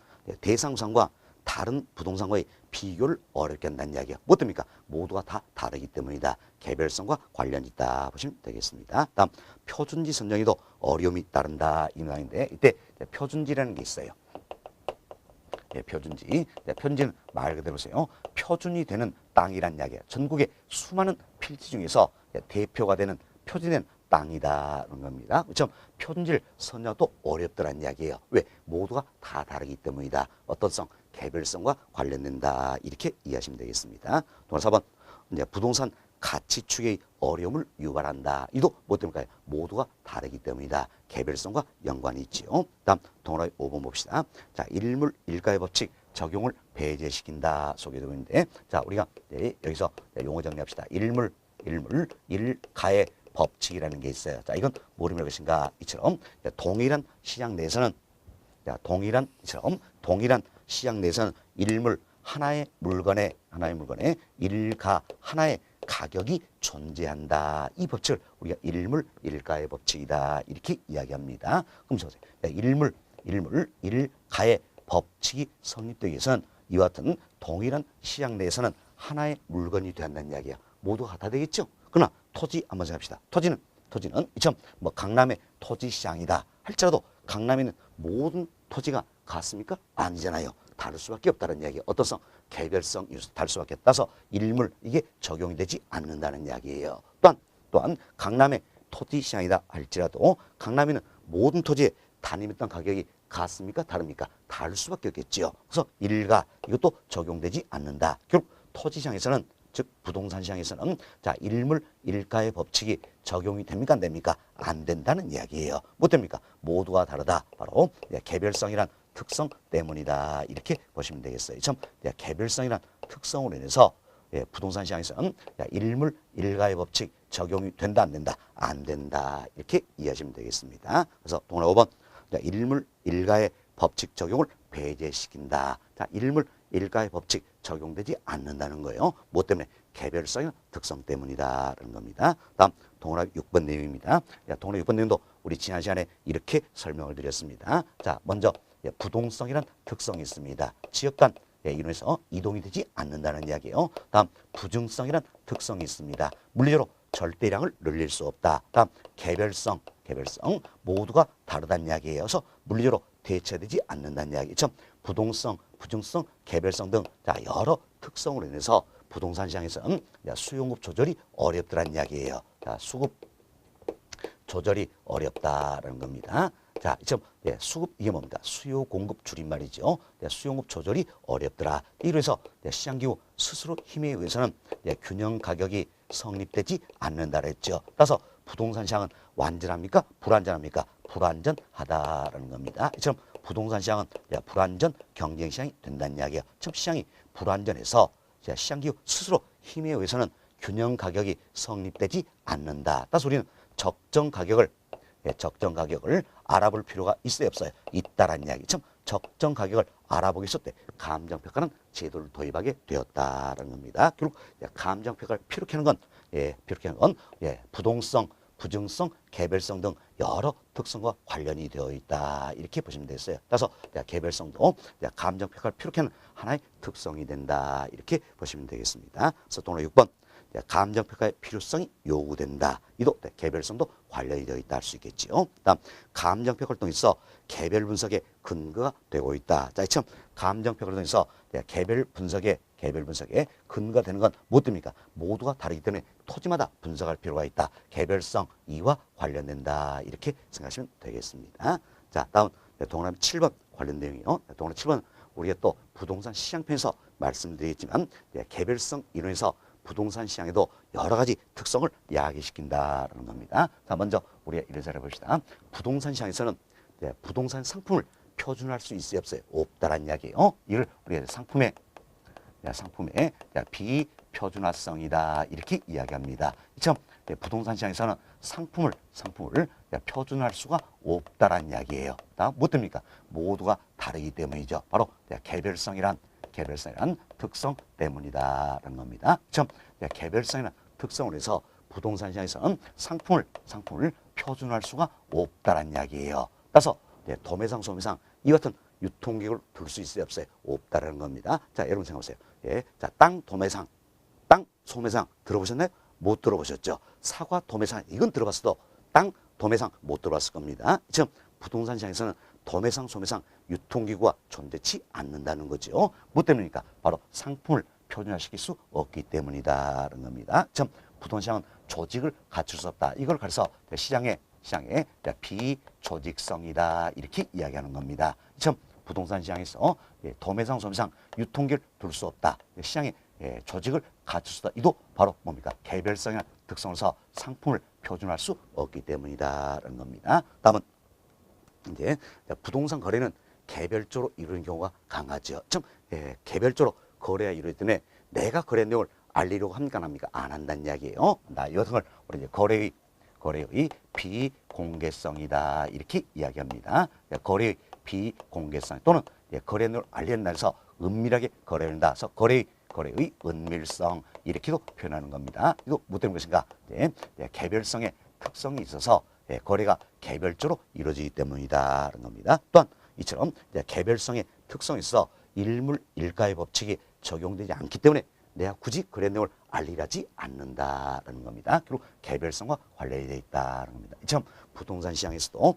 대상상과 다른 부동산과의 비교를 어렵게 한다는 이야기가 뭐 됩니까? 모두가 다 다르기 때문이다. 개별성과 관련이 있다 보시면 되겠습니다. 다음 표준지 선정에도 어려움이 따른다 이 내용인데 이때 표준지라는 게 있어요. 표준지는 말 그대로 보세요. 표준이 되는 땅이란 이야기예요. 전국의 수많은 필지 중에서 대표가 되는 표준된 땅이다는 겁니다. 그렇죠? 표준지를 선정도 어렵더란 이야기예요. 왜? 모두가 다 다르기 때문이다. 어떤 성? 개별성과 관련된다. 이렇게 이해하시면 되겠습니다. 동그라미 4번 부동산 가치 추계의 어려움을 유발한다. 이도 뭐 때문일까요? 모두가 다르기 때문이다. 개별성과 연관이 있지요. 다음 동그라미 5번 봅시다. 자, 일물 일가의 법칙 적용을 배제시킨다 소개되고 있는데 자, 우리가 여기서 용어 정리합시다. 일물 일가의 법칙이라는 게 있어요. 자, 이건 뭐라는 것인가? 이처럼 동일한 시장 내에서는 동일한 시장 내에서는 일물 하나의 물건에 일가 하나의 가격이 존재한다. 이 법칙을 우리가 일물 일가의 법칙이다. 이렇게 이야기합니다. 그럼 보세요. 일물 일가의 법칙이 성립되기 위해서는 이와 같은 동일한 시장 내에서는 하나의 물건이 돼야 한다는 이야기야. 모두가 다 되겠죠? 그러나 토지 한번 생각합시다. 토지는 이처럼 강남의 토지 시장이다 할지라도 강남에는 모든 토지가 같습니까? 아니잖아요. 다를 수밖에 없다는 이야기. 어떤 성? 개별성 다를 수밖에 없다서 일물 이게 적용이 되지 않는다는 이야기예요. 또한 강남의 토지 시장이다 할지라도 강남에는 모든 토지의 단위미터 가격이 같습니까? 다릅니까? 다를 수밖에 없겠지요. 그래서 일가 이것도 적용되지 않는다. 결국 토지 시장에서는 즉 부동산 시장에서는 자, 일물 일가의 법칙이 적용이 됩니까? 안 됩니까? 안 된다는 이야기예요. 뭐 됩니까? 모두가 다르다. 바로 개별성이란 특성 때문이다. 이렇게 보시면 되겠어요. 참 개별성이란 특성으로 인해서 부동산 시장에서는 일물 일가의 법칙 적용이 된다 안 된다? 안 된다. 이렇게 이해하시면 되겠습니다. 그래서 동그라미 5번 일물 일가의 법칙 적용을 배제시킨다. 자, 일물 일가의 법칙 적용되지 않는다는 거예요. 뭐 때문에? 개별성의 특성 때문이다라는 겁니다. 다음 동그라미 6번 내용입니다. 동그라미 6번 내용도 우리 지난 시간에 이렇게 설명을 드렸습니다. 자, 먼저 부동성이란 특성이 있습니다. 지역 간 이론에서 이동이 되지 않는다는 이야기예요. 다음 부증성이란 특성이 있습니다. 물리적으로 절대량을 늘릴 수 없다. 다음 개별성 모두가 다르다는 이야기예요. 그래서 물리적으로 대체되지 않는다는 이야기. 참 부동성, 부증성, 개별성 등 자, 여러 특성으로 인해서 부동산 시장에서는 수요공급 조절이 어렵더란 이야기예요. 자, 수급 조절이 어렵다라는 겁니다. 자, 이점 수급 이게 뭡니까? 수요 공급 줄임말이죠. 수요 공급 조절이 어렵더라. 이로해서 시장기후 스스로 힘에 의해서는 균형 가격이 성립되지 않는다 그랬죠. 따라서 부동산 시장은 완전합니까? 불완전합니까? 불완전하다라는 겁니다. 이처럼 부동산 시장은 불안전 경쟁 시장이 된다는 이야기예요. 즉 시장이 불안전해서 시장 기후 스스로 힘에 의해서는 균형 가격이 성립되지 않는다. 따라서 우리는 적정 가격을 알아볼 필요가 있어요, 없어요? 있다라는 이야기. 참 적정 가격을 알아보기 위해서 감정평가는 제도를 도입하게 되었다라는 겁니다. 결국 감정평가를 피력하는 건 부동성, 부증성, 개별성 등 여러 특성과 관련이 되어 있다. 이렇게 보시면 되겠어요. 따라서 개별성도 감정평가를 피력하는 하나의 특성이 된다. 이렇게 보시면 되겠습니다. 그래서 또 6번 감정평가의 필요성이 요구된다. 이도 개별성도 관련이 되어 있다 할 수 있겠지요. 다음 감정평가를 통해서 개별 분석의 근거가 되고 있다. 자, 이처럼 감정평가를 통해서 개별 분석의 근거가 되는 건 뭐 됩니까? 모두가 다르기 때문에 토지마다 분석할 필요가 있다. 개별성 이와 관련된다. 이렇게 생각하시면 되겠습니다. 자, 다음 동그라미 7번 관련 내용이요. 동그라미 7번 우리가 또 부동산 시장편에서 말씀드리겠지만 개별성 이론에서 부동산 시장에도 여러 가지 특성을 야기시킨다는 겁니다. 자, 먼저 우리가 이를 살펴봅시다. 부동산 시장에서는 부동산 상품을 표준화할 수 있어요, 없어요? 없다라는 이야기예요. 이를 우리가 상품의 비표준화성이다 이렇게 이야기합니다. 참 부동산 시장에서는 상품을 표준화할 수가 없다라는 이야기예요. 다음 뭐 됩니까? 모두가 다르기 때문이죠. 바로 개별성이란 특성 때문이다라는 겁니다. 참 개별성이나 특성을 해서 부동산 시장에서는 상품을 표준화할 수가 없다라는 이야기예요. 따라서 도매상, 소매상 이 같은 유통기구를 둘 수 있어요, 없어요? 없다라는 겁니다. 자, 여러분 생각해보세요. 자, 땅 도매상, 땅 소매상 들어보셨나요? 못 들어보셨죠? 사과 도매상 이건 들어봤어도 땅 도매상 못 들어봤을 겁니다. 지금 부동산 시장에서는 도매상, 소매상 유통기구가 존재치 않는다는 거죠. 뭐 때문입니까? 바로 상품을 표준화시킬 수 없기 때문이다라는 겁니다. 지금 부동산 시장은 조직을 갖출 수 없다. 이걸 가려서 시장의 비조직성이다 이렇게 이야기하는 겁니다. 지금 부동산 시장에서 도매상, 소매상 유통기를 둘 수 없다. 시장에 조직을 갖출 수 없다. 이도 바로 뭡니까? 개별성이나 특성에서 상품을 표준화할 수 없기 때문이다라는 겁니다. 다음은 이제 부동산 거래는 개별적으로 이루는 경우가 강하죠. 좀 개별적으로 거래가 이루어지기 때문에 내가 거래 내용을 알리려고 합니까, 안 합니까? 안 한다는 이야기예요. 이 같은 걸 우리 이제 거래의 비공개성이다 이렇게 이야기합니다. 거래의 비공개성 또는 거래 내용을 알리는 날에서 은밀하게 거래를 한다. 그래서 거래의 은밀성 이렇게도 표현하는 겁니다. 이거 뭐 때문인 것인가? 개별성의 특성이 있어서 거래가 개별적으로 이루어지기 때문이다라는 겁니다. 또한 이처럼 개별성의 특성이 있어 일물일가의 법칙이 적용되지 않기 때문에 내가 굳이 거래 내용을 알리지 않는다라는 겁니다. 그리고 개별성과 관련이 되어 있다는 겁니다. 이처럼 부동산 시장에서도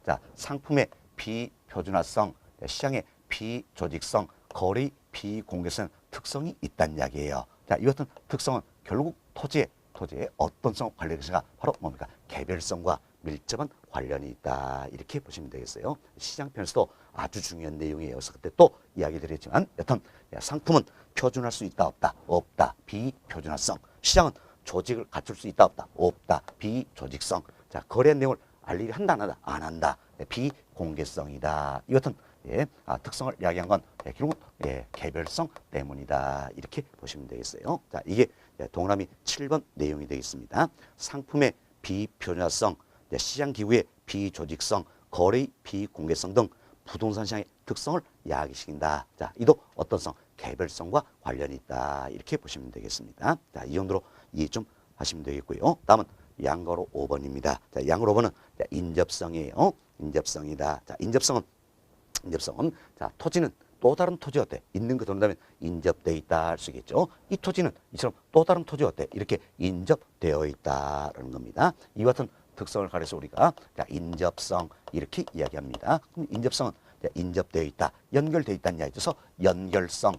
자, 상품의 비표준화성, 시장의 비조직성, 거래의 비공개성 특성이 있다는 이야기예요. 자, 이 같은 특성은 결국 토지의 어떤 성 관련이 있으가 바로 뭡니까? 개별성과 밀접한 관련이 있다 이렇게 보시면 되겠어요. 시장편에서도 아주 중요한 내용이에요. 그래서 그때 또 이야기 드렸지만 여튼 상품은 표준할 수 있다 없다 비표준화성. 시장은 조직을 갖출 수 있다 없다 비조직성. 자, 거래 내용을 알리게 한다 안 한다 비공개성이다. 이 같은 특성을 이야기한 건 결국 개별성 때문이다 이렇게 보시면 되겠어요. 자, 이게 동그라미 7번 내용이 되겠습니다. 상품의 비표준화성, 시장 기후의 비조직성, 거래의 비공개성 등 부동산 시장의 특성을 야기시킨다. 자, 이도 어떤 성? 개별성과 관련이 있다. 이렇게 보시면 되겠습니다. 자, 이 정도로 이해 좀 하시면 되겠고요. 다음은 양가로 5번입니다. 자, 양가로 5번은 인접성이에요. 인접성이다. 자, 인접성은 자, 토지는 또 다른 토지 어때? 있는 거 들어온다면 인접되어 있다 할 수 있겠죠. 이 토지는 이처럼 또 다른 토지 어때? 이렇게 인접되어 있다라는 겁니다. 이 같은 특성을 가려서 우리가 자, 인접성 이렇게 이야기합니다. 그럼 인접성은 인접되어 있다, 연결되어 있다는 이야기죠. 연결성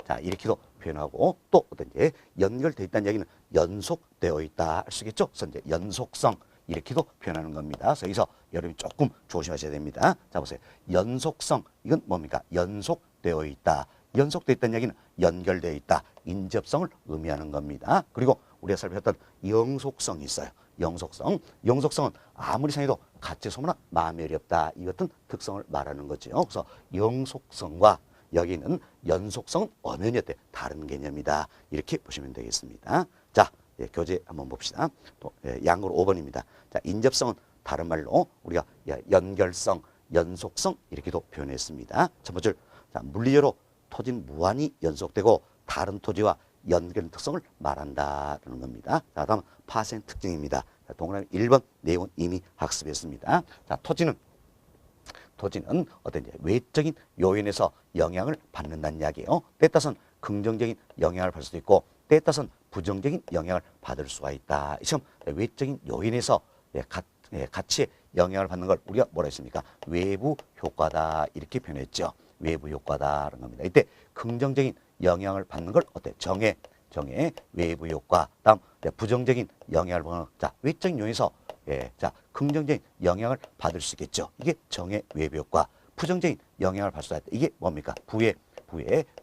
자, 이렇게도 표현하고 또 어떤지 연결되어 있다는 이야기는 연속되어 있다 할 수 있겠죠. 그래서 이제 연속성 이렇게도 표현하는 겁니다. 그래서 여기서 여러분이 조금 조심하셔야 됩니다. 자, 보세요. 연속성 이건 뭡니까? 연속되어 있다. 연속되어 있다는 이야기는 연결되어 있다. 인접성을 의미하는 겁니다. 그리고 우리가 살펴봤던 영속성이 있어요. 영속성. 영속성은 아무리 생해도 가치 소모나 마멸이 없다. 이 같은 특성을 말하는 거죠. 그래서 영속성과 여기는 연속성은 엄연히 어때? 다른 개념이다. 이렇게 보시면 되겠습니다. 자, 교재 한번 봅시다. 또 양으로 5번입니다. 자, 인접성은 다른 말로 우리가 연결성, 연속성 이렇게도 표현했습니다. 첫 번째, 자, 물리적으로 토지는 무한히 연속되고 다른 토지와 연결 특성을 말한다는 겁니다. 자, 다음 파생 특징입니다. 자, 동그라미 1번 내용은 이미 학습했습니다. 자, 토지는 어떤 외적인 요인에서 영향을 받는다는 이야기예요. 때에 따라서는 긍정적인 영향을 받을 수도 있고 때에 따라서는 부정적인 영향을 받을 수가 있다. 이 시험 외적인 요인에서 가치에 영향을 받는 걸 우리가 뭐라 했습니까? 외부 효과다 이렇게 표현했죠. 외부 효과다라는 겁니다. 이때 긍정적인 영향을 받는 걸 어때? 정의 외부 효과. 다음 부정적인 영향을 받는 자 외적인 요인에서 자 긍정적인 영향을 받을 수 있겠죠. 이게 정의 외부 효과. 부정적인 영향을 받을 수 있다. 이게 뭡니까? 부의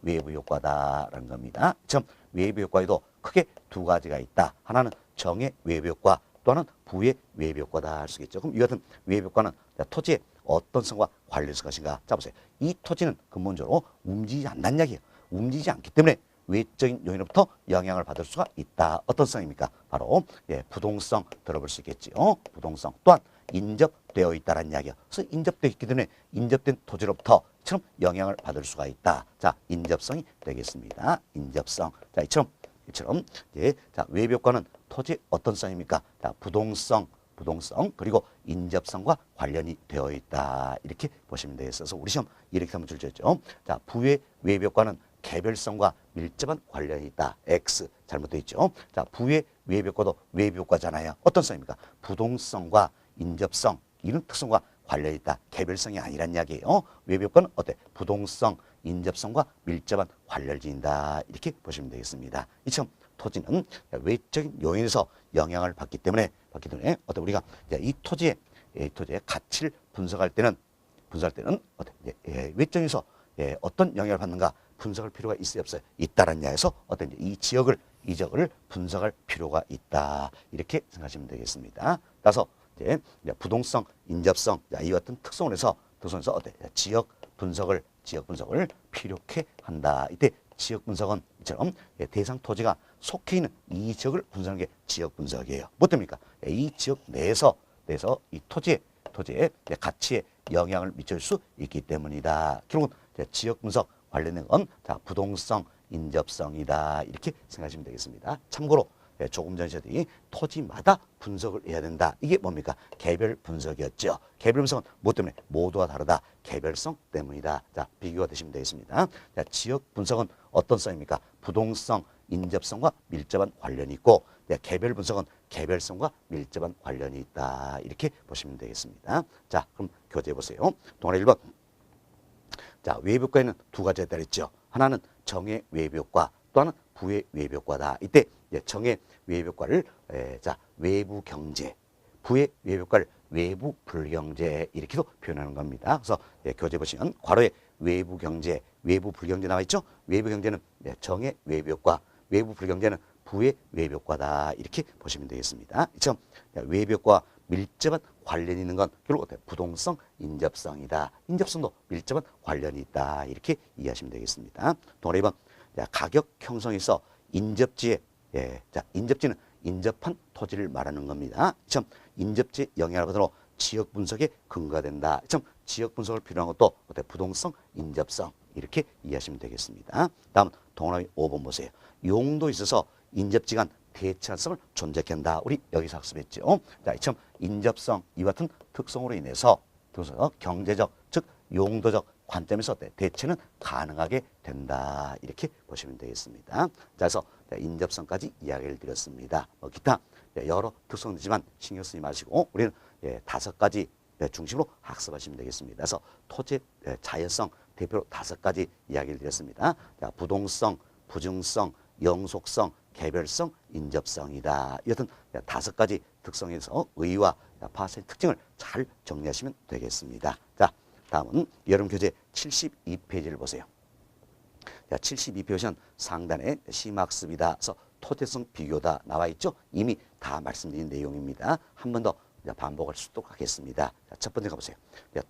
외부 효과다라는 겁니다. 점 외부 효과에도 크게 두 가지가 있다. 하나는 정의 외부 효과, 또 하나는 부의 외부 효과다 할 수 있겠죠. 그럼 이 같은 외부 효과는 토지의 어떤 성과 관련해서 것인가? 자 보세요. 이 토지는 근본적으로 움직이지 않는 이야기예요. 움직이지 않기 때문에 외적인 요인으로부터 영향을 받을 수가 있다. 어떤 성입니까? 바로 부동성 들어볼 수 있겠지요. 부동성 또한 인접되어 있다는 이야기예요. 그래서 인접되어 있기 때문에 인접된 토지로부터 이처럼 영향을 받을 수가 있다. 자, 인접성이 되겠습니다. 인접성. 자, 이처럼 자, 외부 효과는 토지의 어떤 성입니까? 자, 부동성 그리고 인접성과 관련이 되어 있다. 이렇게 보시면 되겠어서 우리 시험 이렇게 한번 줄였죠. 자, 부의 외부 효과는 개별성과 밀접한 관련이 있다. X 잘못되어 있죠. 자, 부의 외부 효과도 외부 효과잖아요. 어떤 성입니까? 부동성과 인접성 이런 특성과 관련이 있다. 개별성이 아니란 이야기예요. 외부 효과는 어때? 부동성, 인접성과 밀접한 관련을 지닌다. 이렇게 보시면 되겠습니다. 이처럼 토지는 외적인 요인에서 영향을 받기 때문에 어때 우리가 이 토지의 가치를 분석할 때는 어때 외적에서 어떤 영향을 받는가 분석할 필요가 있어요, 없어요? 있다라는 이야기에서 어떤 이 지역을 분석할 필요가 있다. 이렇게 생각하시면 되겠습니다. 따라서 이제 부동성, 인접성 이 같은 특성에서 어때 지역 분석을 필요케 한다. 이때 지역 분석은 이처럼 대상 토지가 속해 있는 이 지역을 분석하는 게 지역 분석이에요. 뭐 때문입니까? 이 지역 내에서 이 토지의 가치에 영향을 미칠 수 있기 때문이다. 결국은 지역 분석 관련된 건 부동성, 인접성이다. 이렇게 생각하시면 되겠습니다. 참고로 조금 전에 저희들이 토지마다 분석을 해야 된다. 이게 뭡니까? 개별 분석이었죠. 개별 분석은 뭐 때문에? 모두가 다르다. 개별성 때문이다. 자, 비교가 되시면 되겠습니다. 자, 지역 분석은 어떤 성입니까? 부동성, 인접성과 밀접한 관련이 있고 개별 분석은 개별성과 밀접한 관련이 있다. 이렇게 보시면 되겠습니다. 자, 그럼 교재해 보세요. 동아리 1번. 자, 외부 효과에는 두 가지가 따르죠. 하나는 정의 외부 효과, 또 하나는 부의 외부 효과다. 이때 정의 외부 효과를 외부 경제, 부의 외부 효과를 외부 불경제 이렇게도 표현하는 겁니다. 그래서 교재 보시면 괄호에 외부 경제, 외부 불경제 나와 있죠. 외부 경제는 정의 외부 효과, 외부 불경제는 부의 외부 효과다. 이렇게 보시면 되겠습니다. 이처럼 외부 효과와 밀접한 관련이 있는 건 결국 어때요? 부동성, 인접성이다. 인접성도 밀접한 관련이 있다. 이렇게 이해하시면 되겠습니다. 동아리 2번. 가격 형성에서 인접지에 인접지는 인접한 토지를 말하는 겁니다. 참 인접지 영향을 받으러 지역 분석에 근거가 된다. 참 지역 분석을 필요한 것도 어때? 부동성, 인접성 이렇게 이해하시면 되겠습니다. 다음 동그라미 5번 보세요. 용도에 있어서 인접지 간 대체성을 존재케 한다. 우리 여기서 학습했죠. 자, 참 인접성 이 같은 특성으로 인해서 경제적 즉 용도적 관점에서 어때? 대체는 가능하게 된다. 이렇게 보시면 되겠습니다. 자, 그래서 인접성까지 이야기를 드렸습니다. 기타 여러 특성이지만 신경 쓰지 마시고 우리는 5가지 중심으로 학습하시면 되겠습니다. 그래서 토지 자연성 대표로 5가지 이야기를 드렸습니다. 자, 부동성, 부증성, 영속성, 개별성, 인접성이다. 이것은 5가지 특성에서 의의와 파생의 특징을 잘 정리하시면 되겠습니다. 자, 다음은 여러분 교재 72페이지를 보세요. 자, 72페이지 보시면 상단에 심학습이다. 그래서 토대성 비교다 나와 있죠. 이미 다 말씀드린 내용입니다. 한 번 더 반복할 수도 하겠습니다. 자, 첫 번째 가보세요.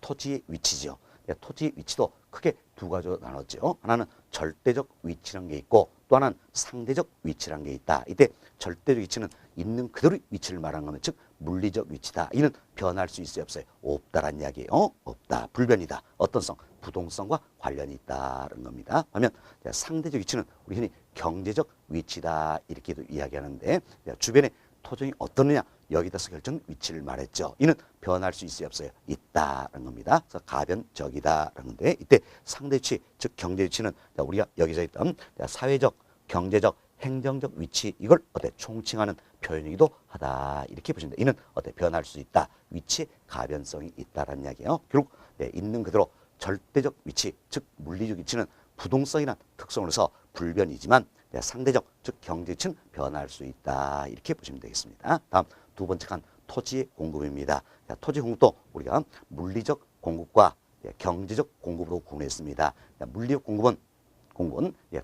토지의 위치죠. 토지의 위치도 크게 두 가지로 나눴죠. 하나는 절대적 위치라는 게 있고 또 하나는 상대적 위치라는 게 있다. 이때 절대적 위치는 있는 그대로 위치를 말하는 거면 즉 물리적 위치다. 이는 변할 수 있어요, 없어요? 없다라는 이야기예요. 없다. 불변이다. 어떤 성? 부동성과 관련이 있다는 겁니다. 그러면 상대적 위치는 우리 흔히 경제적 위치다 이렇게도 이야기하는데 주변에 토종이 어떠느냐 여기다서 결정 위치를 말했죠. 이는 변할 수 있어요, 없어요? 있다라는 겁니다. 그래서 가변적이다라는 건데 이때 상대 위치 즉 경제 위치는 우리가 여기서 있던 사회적, 경제적, 행정적 위치 이걸 총칭하는 표현이기도 하다 이렇게 보시면 돼요. 이는 변할 수 있다. 위치의 가변성이 있다라는 이야기예요. 결국 있는 그대로 절대적 위치 즉 물리적 위치는 부동성이란 특성으로서 불변이지만 상대적 즉 경제 위치는 변할 수 있다 이렇게 보시면 되겠습니다. 다음 두 번째 칸 토지의 공급입니다. 토지 공급도 우리가 물리적 공급과 경제적 공급으로 구분했습니다. 물리적 공급은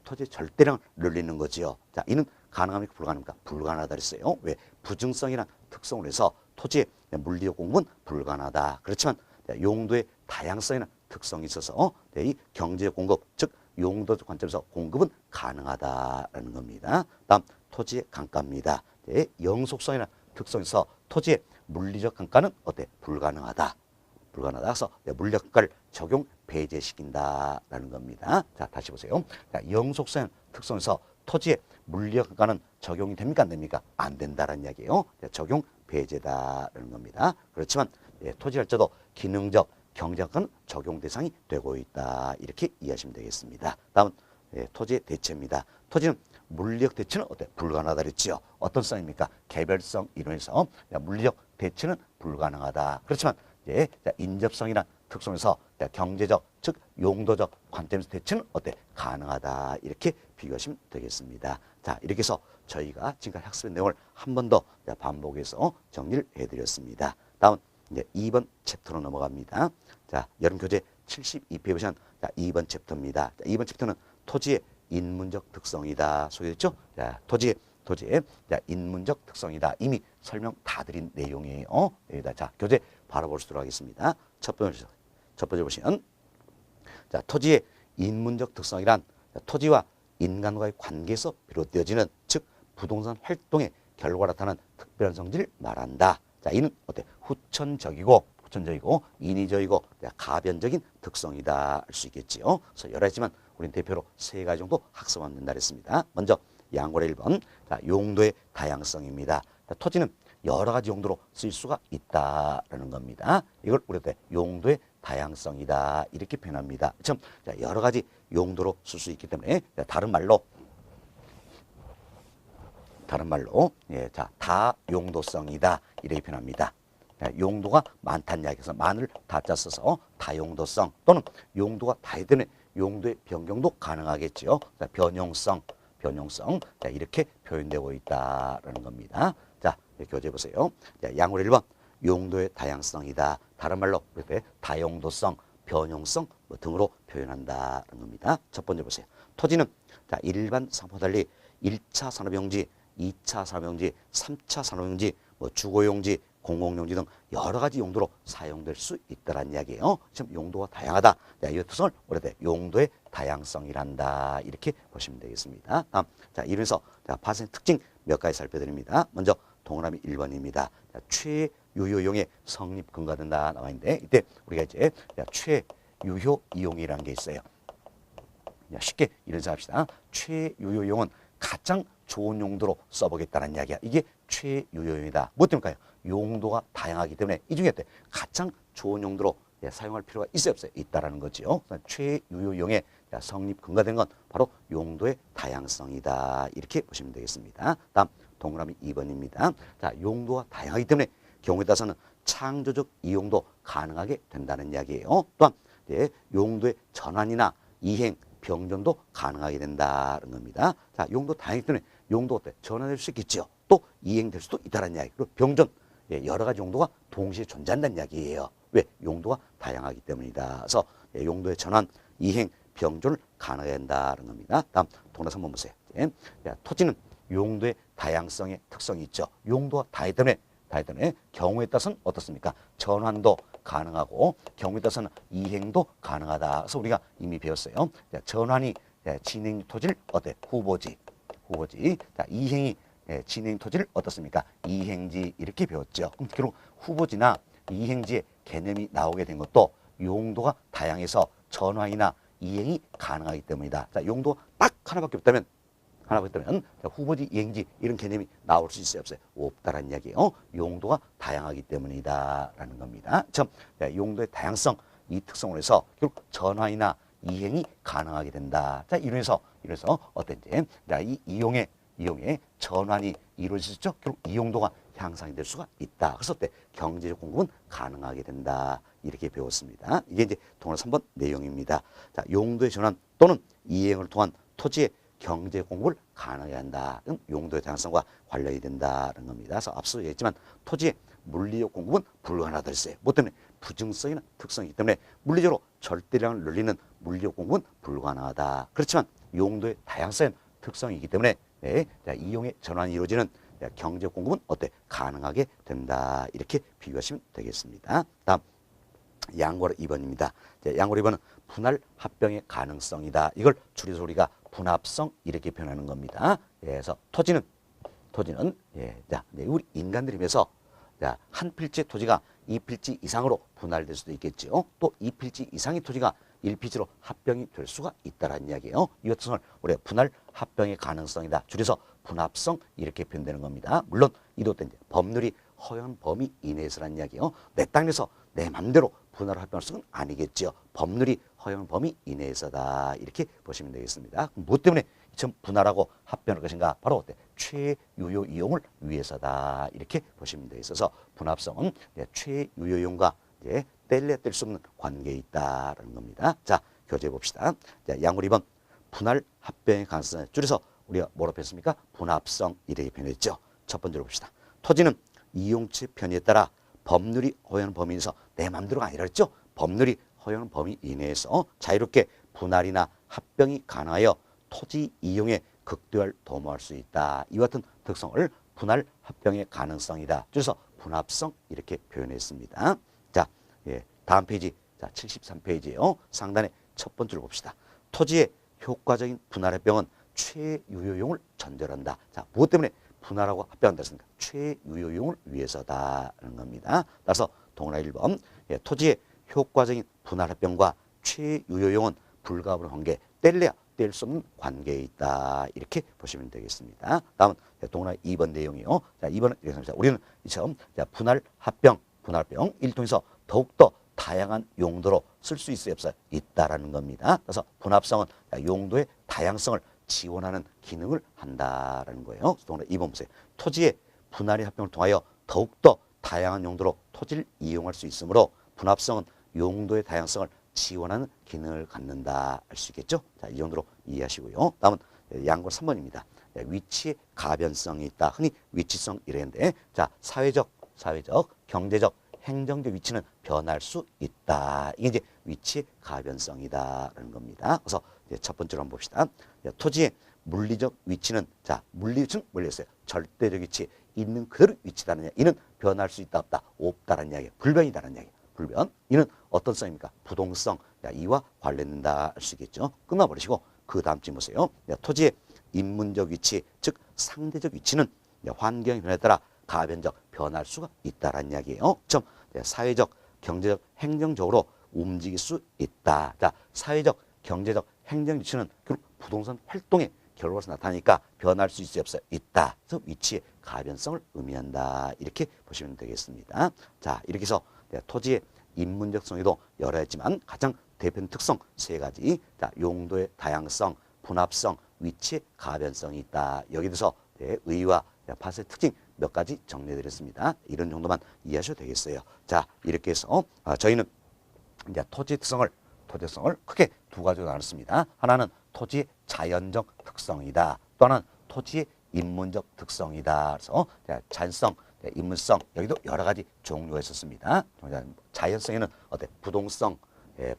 토지의 절대량을 늘리는 거지요. 자, 이는 가능합니까? 불가능합니까? 불가능하다 그랬어요. 왜? 부증성이란 특성을 해서 토지의 물리적 공급은 불가능하다. 그렇지만 용도의 다양성이라는 특성이 있어서 이 경제적 공급, 즉 용도적 관점에서 공급은 가능하다라는 겁니다. 다음 토지의 강가입니다. 영속성이라는 특성에서 토지의 물리적 강가는 불가능하다. 그래서 물리적 강가를 적용 배제시킨다라는 겁니다. 자, 다시 보세요. 영속성 특성에서 토지의 물리적 강가는 적용이 됩니까? 안 됩니까? 안 된다라는 이야기예요. 적용 배제다라는 겁니다. 그렇지만 토지 발자도 기능적, 경제적 강가는 적용 대상이 되고 있다. 이렇게 이해하시면 되겠습니다. 다음은 토지의 대체입니다. 토지는 물리적 대체는 불가능하다 그랬지요. 어떤 성입니까? 개별성 이론에서 물리적 대체는 불가능하다. 그렇지만 인접성이란 특성에서 경제적 즉 용도적 관점에서 대체는 가능하다. 이렇게 비교하시면 되겠습니다. 자, 이렇게 해서 저희가 지금까지 학습의 내용을 한 번 더 반복해서 정리를 해드렸습니다. 다음 이제 2번 챕터로 넘어갑니다. 자, 여름 교재 72페이지 보시면 2번 챕터입니다. 자, 2번 챕터는 토지의 인문적 특성이다. 소개됐죠? 자, 토지의 인문적 특성이다. 이미 설명 다 드린 내용이에요. 여기다 자, 교재 바로 볼 수 있도록 하겠습니다. 첫 번째 보시면 자, 토지의 인문적 특성이란 토지와 인간과의 관계에서 비롯되어지는 즉 부동산 활동의 결과로 나타나는 특별한 성질을 말한다. 자, 이는 후천적이고 인위적이고 가변적인 특성이다 할 수 있겠지요. 그래서 여러 가지지만 우리는 대표로 세 가지 정도 학습하면 된다 했습니다. 먼저 양고래 1번 용도의 다양성입니다. 토지는 여러 가지 용도로 쓸 수가 있다라는 겁니다. 이걸 우리가 용도의 다양성이다 이렇게 표현합니다. 참 여러 가지 용도로 쓸 수 있기 때문에 다른 말로 다용도성이다 이렇게 표현합니다. 용도가 많다는 이야기에서 많을 다자 써서 다용도성 또는 용도가 다이기 때문에 용도의 변경도 가능하겠죠. 변용성 이렇게 표현되고 있다라는 겁니다. 자, 교재 보세요. 양으로 1번 용도의 다양성이다. 다른 말로 다용도성, 변용성 등으로 표현한다는 겁니다. 첫 번째 보세요. 토지는 일반 상품과 달리 1차 산업용지, 2차 산업용지, 3차 산업용지, 주거용지, 공공용지 등 여러 가지 용도로 사용될 수 있다는 이야기예요. 지금 용도가 다양하다. 이 특성을 우리가 용도의 다양성이란다. 이렇게 보시면 되겠습니다. 다음, 이러면서 파생 특징 몇 가지 살펴드립니다. 먼저 동그라미 1번입니다. 최유효용의 성립 근거가 된다 나와 있는데 이때 우리가 이제 최유효 이용이라는 게 있어요. 쉽게 이런 생각합시다. 최유효용은 가장 좋은 용도로 써보겠다는 이야기야. 이게 최유효용이다. 뭐 때문일까요? 용도가 다양하기 때문에 이 중에 가장 좋은 용도로 사용할 필요가 있어요, 없어요? 있다라는 거죠. 최유효용의 성립 근거된 건 바로 용도의 다양성이다. 이렇게 보시면 되겠습니다. 다음 동그라미 2번입니다. 자, 용도가 다양하기 때문에 경우에 따라서는 창조적 이용도 가능하게 된다는 이야기예요. 또한 용도의 전환이나 이행, 병전도 가능하게 된다는 겁니다. 자, 용도 다양하기 때문에 용도가 전환될 수 있겠죠. 또 이행될 수도 있다는 이야기. 그리고 병전, 여러 가지 용도가 동시에 존재한다는 이야기예요. 왜? 용도가 다양하기 때문이다. 그래서 용도의 전환, 이행, 병전을 가능하게 된다는 겁니다. 다음 동그라미 3번 보세요. 토지는 용도의 다양성의 특성이 있죠. 용도가 다이기 때문에 경우에 따라서는 어떻습니까? 전환도 가능하고 경우에 따라서는 이행도 가능하다. 그래서 우리가 이미 배웠어요. 자, 전환이 진행 토지를 어때? 후보지. 자, 이행이 진행 토지를 어떻습니까? 이행지 이렇게 배웠죠. 그럼 결국 후보지나 이행지의 개념이 나오게 된 것도 용도가 다양해서 전환이나 이행이 가능하기 때문이다. 자, 용도 딱 하나밖에 없다면 자, 후보지, 이행지 이런 개념이 나올 수 있어요, 없어요? 없다라는 이야기예요. 용도가 다양하기 때문이다라는 겁니다. 참, 용도의 다양성 이 특성으로 해서 결국 전환이나 이행이 가능하게 된다. 자, 이래서 어떤지 자, 이 이용의 전환이 이루어지죠. 결국 이용도가 향상이 될 수가 있다. 그래서 어때? 경제적 공급은 가능하게 된다. 이렇게 배웠습니다. 이게 이제 동화 3번 내용입니다. 자, 용도의 전환 또는 이행을 통한 토지의 경제 공급을 가능하게 한다. 용도의 다양성과 관련이 된다는 겁니다. 그래서 앞서 얘기했지만 토지의 물리적 공급은 불가능하다 했어요. 뭐 때문에? 부증성이나 특성이기 때문에 물리적으로 절대량을 늘리는 물리적 공급은 불가능하다. 그렇지만 용도의 다양성의 특성이기 때문에 자, 이용의 전환이 이루어지는 경제 공급은 어때? 가능하게 된다. 이렇게 비교하시면 되겠습니다. 다음 양고로 2번입니다. 양고로 2번은 분할 합병의 가능성이다. 이걸 줄여서 우리가 분합성 이렇게 표현하는 겁니다. 그래서 토지는 자, 우리 인간들이 비해서 자, 한 필지의 토지가 2필지 이상으로 분할될 수도 있겠죠. 또 2필지 이상의 토지가 1필지로 합병이 될 수가 있다는 이야기예요. 이 특성을 우리가 분할 합병의 가능성이다. 줄여서 분합성 이렇게 표현되는 겁니다. 물론 이도 어떤 법률이 허용한 범위 이내에서라는 이야기예요. 내 땅에서 내 맘대로 분할 합병할 수는 아니겠죠. 법률이 허용한 범위 이내에서다. 이렇게 보시면 되겠습니다. 무엇 때문에 이처럼 분할하고 합병할 것인가? 바로 어때? 최유효 이용을 위해서다. 이렇게 보시면 되겠어서 분합성은 최유효 이용과 뗄래야 뗄 수 없는 관계에 있다라는 겁니다. 자, 교재해 봅시다. 자, 양물 2번 분할 합병의 가능성을 줄여서 우리가 뭐로 표현했습니까? 분합성 이렇게 표현했죠. 첫 번째로 봅시다. 토지는 이용체 편의에 따라 법률이 허용하는 범위 내에서 내 맘대로가 아니라 그랬죠. 법률이 허용하는 범위 이내에서 자유롭게 분할이나 합병이 가능하여 토지 이용에 극대화를 도모할 수 있다. 이와 같은 특성을 분할 합병의 가능성이다. 그래서 분합성 이렇게 표현했습니다. 자, 다음 페이지, 자 73페이지예요. 상단의 첫 번째로 봅시다. 토지의 효과적인 분할 합병은 최유효용을 전제한다. 자, 무엇 때문에 분할하고 합병한다 했습니까? 최유효용을 위해서다라는 겁니다. 따라서 동그라미 1번 토지의 효과적인 분할 합병과 최유효용은 불가분의 관계, 뗄래야 뗄 수 없는 관계에 있다. 이렇게 보시면 되겠습니다. 다음은 동그라미 2번 내용이요. 자, 2번은 이렇게 합니다. 우리는 이처럼 분할 합병 을 통해서 더욱더 다양한 용도로 쓸 수 있어요, 없어요? 있다라는 겁니다. 그래서 분합성은 용도의 다양성을 지원하는 기능을 한다라는 거예요. 동그라미 2번 보세요. 토지의 분할의 합병을 통하여 더욱더 다양한 용도로 토지를 이용할 수 있으므로 분합성은 용도의 다양성을 지원하는 기능을 갖는다. 알 수 있겠죠? 자, 이 정도로 이해하시고요. 다음은 양고 3번입니다. 위치의 가변성이 있다. 흔히 위치성 이랬는데, 자, 사회적, 경제적, 행정적 위치는 변할 수 있다. 이게 이제 위치의 가변성이다라는 겁니다. 그래서 첫 번째로 한번 봅시다. 토지의 물리적 위치는, 자, 물리위치는 몰렸어요. 절대적 위치, 있는 그대로 위치다는 이야기. 이는 변할 수 있다, 없다, 없다라는 이야기. 불변이다라는 이야기. 불변. 이는 어떤 성입니까? 부동성. 이와 관련된다 할 수 있겠죠. 끝나버리시고 그 다음 쯤 보세요. 토지의 인문적 위치, 즉 상대적 위치는 환경의 변화에 따라 가변적 변할 수가 있다라는 이야기예요. 좀 사회적, 경제적, 행정적으로 움직일 수 있다. 자, 사회적, 경제적, 행정 위치는 결국 부동산 활동의 결과로서 나타나니까 변할 수 있어요, 없어요? 있다. 그래서 위치의 가변성을 의미한다. 이렇게 보시면 되겠습니다. 자, 이렇게 해서 토지의 인문적 성에도 여러 했지만 가장 대표적인 특성 세 가지. 자, 용도의 다양성, 분합성, 위치의 가변성이 있다. 여기 대해서 의의와 파트의 특징 몇 가지 정리해드렸습니다. 이런 정도만 이해하셔도 되겠어요. 자, 이렇게 해서 저희는 이제 토지의 특성을 크게 두 가지로 나눴습니다. 하나는 토지의 자연적 특성이다. 또 하나는 토지의 인문적 특성이다. 그래서 자연성, 인문성 여기도 여러 가지 종류가 있었습니다. 자연성에는 어때? 부동성,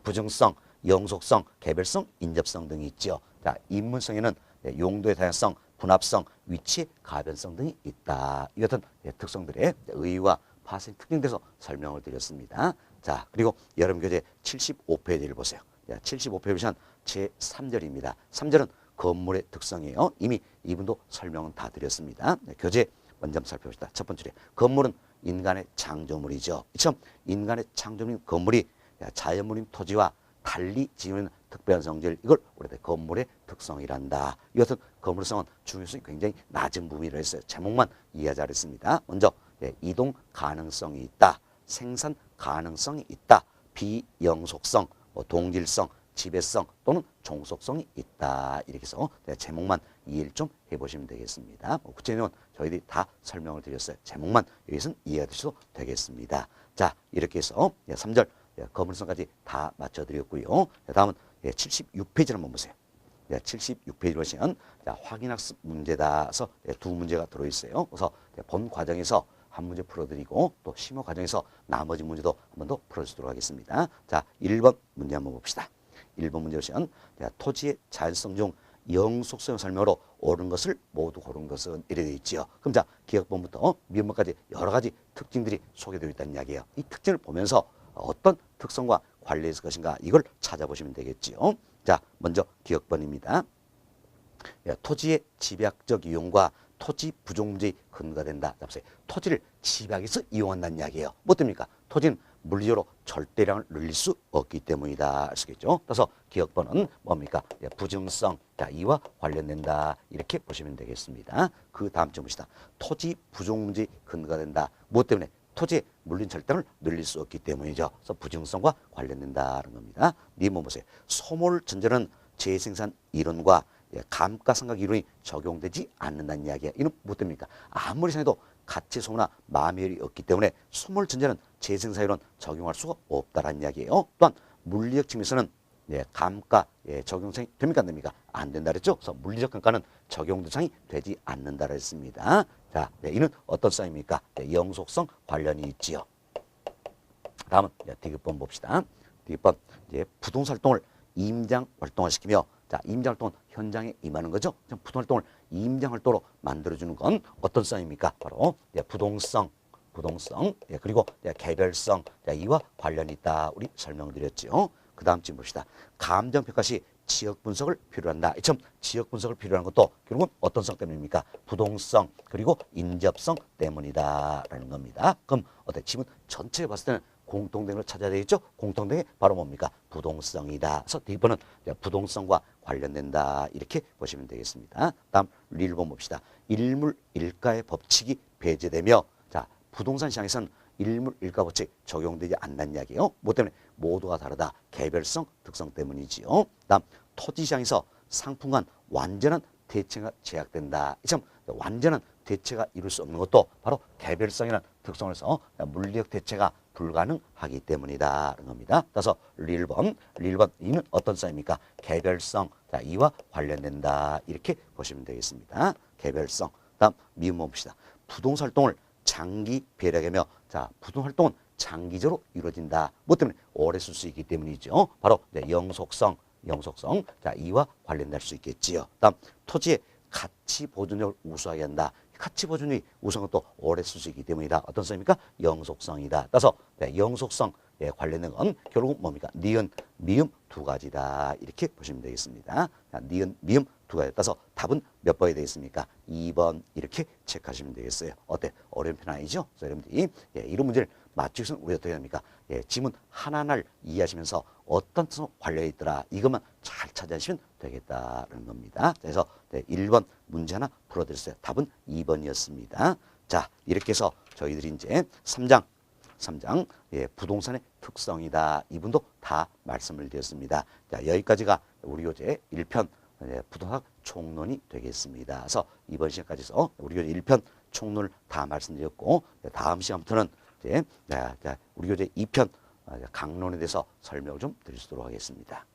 부증성, 영속성, 개별성, 인접성 등이 있죠. 자, 인문성에는 용도의 다양성, 분합성, 위치 가변성 등이 있다. 이 같은 특성들의 의의와 파생이 특징돼서 설명을 드렸습니다. 자, 그리고 여러분 교재 75페이지를 보세요. 75페이지 보시면 제3절입니다. 3절은 건물의 특성이에요. 이미 이분도 설명은 다 드렸습니다. 교재 먼저 한번 살펴봅시다. 첫 번째, 건물은 인간의 창조물이죠. 이처럼 인간의 창조물인 건물이 자연물인 토지와 달리 지으는 특별한 성질, 이걸 우리가 건물의 특성이란다. 이것은 건물성은 중요성이 굉장히 낮은 부분이라 했어요. 제목만 이해하자 그랬습니다. 먼저 이동 가능성이 있다. 생산 가능성이 있다. 비영속성, 동질성, 지배성 또는 종속성이 있다. 이렇게 해서 제목만 이해를 좀 해보시면 되겠습니다. 구체적인 내용은 저희들이 다 설명을 드렸어요. 제목만 여기서는 이해가 되셔도 되겠습니다. 자, 이렇게 해서 3절 건물성까지 다 맞춰드렸고요. 다음은 76페이지를 한번 보세요. 76페이지 보시면 확인학습 문제다서 두 문제가 들어있어요. 그래서 본 과정에서 한 문제 풀어드리고 또 심화 과정에서 나머지 문제도 한 번 더 풀어주도록 하겠습니다. 자, 1번 문제 한번 봅시다. 1번 문제 보시면 토지의 자연성 중 영속성 설명으로 옳은 것을 모두 고른 것은 이래 되어 있지요. 그럼 자, 기억본부터 미음문까지 여러 가지 특징들이 소개되어 있다는 이야기예요. 이 특징을 보면서 어떤 특성과 관련해서 것인가 이걸 찾아보시면 되겠지요. 자, 먼저 기억본입니다. 토지의 집약적 이용과 토지 부족 문제의 근거가 된다. 토지를 집약해서 이용한다는 이야기예요. 뭐 때문입니까? 토지는 물리적으로 절대량을 늘릴 수 없기 때문이다. 아시겠죠? 그래서 기억번은 뭡니까? 부증성, 자, 이와 관련된다. 이렇게 보시면 되겠습니다. 그 다음 점 봅시다. 토지 부족 문제의 근거가 된다. 뭐 때문에? 토지의 물린 절대량을 늘릴 수 없기 때문이죠. 그래서 부증성과 관련된다는 겁니다. 니뭐 보세요. 소몰 전제는 재생산 이론과 감가상각 이론이 적용되지 않는다는 이야기예요. 이는 뭐 때문입니까? 아무리 생각해도 가치 소모나 마멸이 없기 때문에 소몰 전제는 재생산 이론 적용할 수가 없다라는 이야기예요. 또한 물리적 측면에서는 감가 적용성이 됩니까 안 됩니까? 안 된다 그랬죠. 그래서 물리적 감가는 적용 대상이 되지 않는다 그랬습니다. 자, 이는 어떤 사입니까? 영속성 관련이 있지요. 다음은 디귿번 봅시다. 디귿번 부동산 활동을 임장 활동화시키며, 자, 임장 활동은 현장에 임하는 거죠. 부동산 활동을 임장 활동으로 만들어주는 건 어떤 성입니까? 바로 부동성, 그리고 개별성, 이와 관련이 있다. 우리 설명드렸죠. 그 다음 쯤 봅시다. 감정평가 시 지역 분석을 필요로 한다. 이처럼 지역 분석을 필요로 하는 것도 결국은 어떤 성 때문입니까? 부동성, 그리고 인접성 때문이다라는 겁니다. 그럼 어때? 지문 전체에 봤을 때는 공통된 걸 찾아야 되겠죠? 공통된 게 바로 뭡니까? 부동성이다. 그래서 뒷번은 부동성과 관련된다. 이렇게 보시면 되겠습니다. 다음 리을본 봅시다. 일물 일가의 법칙이 배제되며, 자, 부동산 시장에서는 일물 일가 법칙 적용되지 않는 이야기예요. 뭐 때문에? 모두가 다르다. 개별성 특성 때문이지요. 다음 토지 시장에서 상품 간 완전한 대체가 제약된다. 참 완전한 대체가 이룰 수 없는 것도 바로 개별성이라는 특성에서 물리적 대체가 불가능하기 때문이다라는 겁니다. 따라서 리을번 이는 어떤 사입니까? 개별성, 자, 이와 관련된다. 이렇게 보시면 되겠습니다. 개별성. 다음 미음문 봅시다. 부동산 활동을 장기 배력하며, 자, 부동산 활동은 장기적으로 이루어진다. 뭐 때문에? 오래 쓸 수 있기 때문이죠. 바로 영속성, 자, 이와 관련될 수 있겠지요. 다음 토지의 가치 보존력을 우수하게 한다. 가치 보존이 우수한 것도 오래 쓸 수 있기 때문이다. 어떤 성입니까? 영속성이다. 따라서 영속성에 관련된 건 결국 뭡니까? 니은, 미음 두 가지다. 이렇게 보시면 되겠습니다. 니은, 미음 두 가지. 따라서 답은 몇 번이 되겠습니까? 2번 이렇게 체크하시면 되겠어요. 어때? 어려운 편 아니죠? 그래서 여러분들이 이런 문제를 맞추기 위해서는 우리가 어떻게 합니까? 지문 하나하나를 이해하시면서 어떤 관련이 있더라. 이것만 잘 찾아주시면 되겠다는 겁니다. 그래서 1번 문제 하나 풀어드렸어요. 답은 2번이었습니다. 자, 이렇게 해서 저희들이 이제 3장 부동산의 특성이다. 이분도 다 말씀을 드렸습니다. 자, 여기까지가 우리 교재 1편 부동산 총론이 되겠습니다. 그래서 이번 시간까지 해서 우리 교재 1편 총론을 다 말씀드렸고, 다음 시간부터는 이제 우리 교재 2편 강론에 대해서 설명을 좀 드리도록 하겠습니다.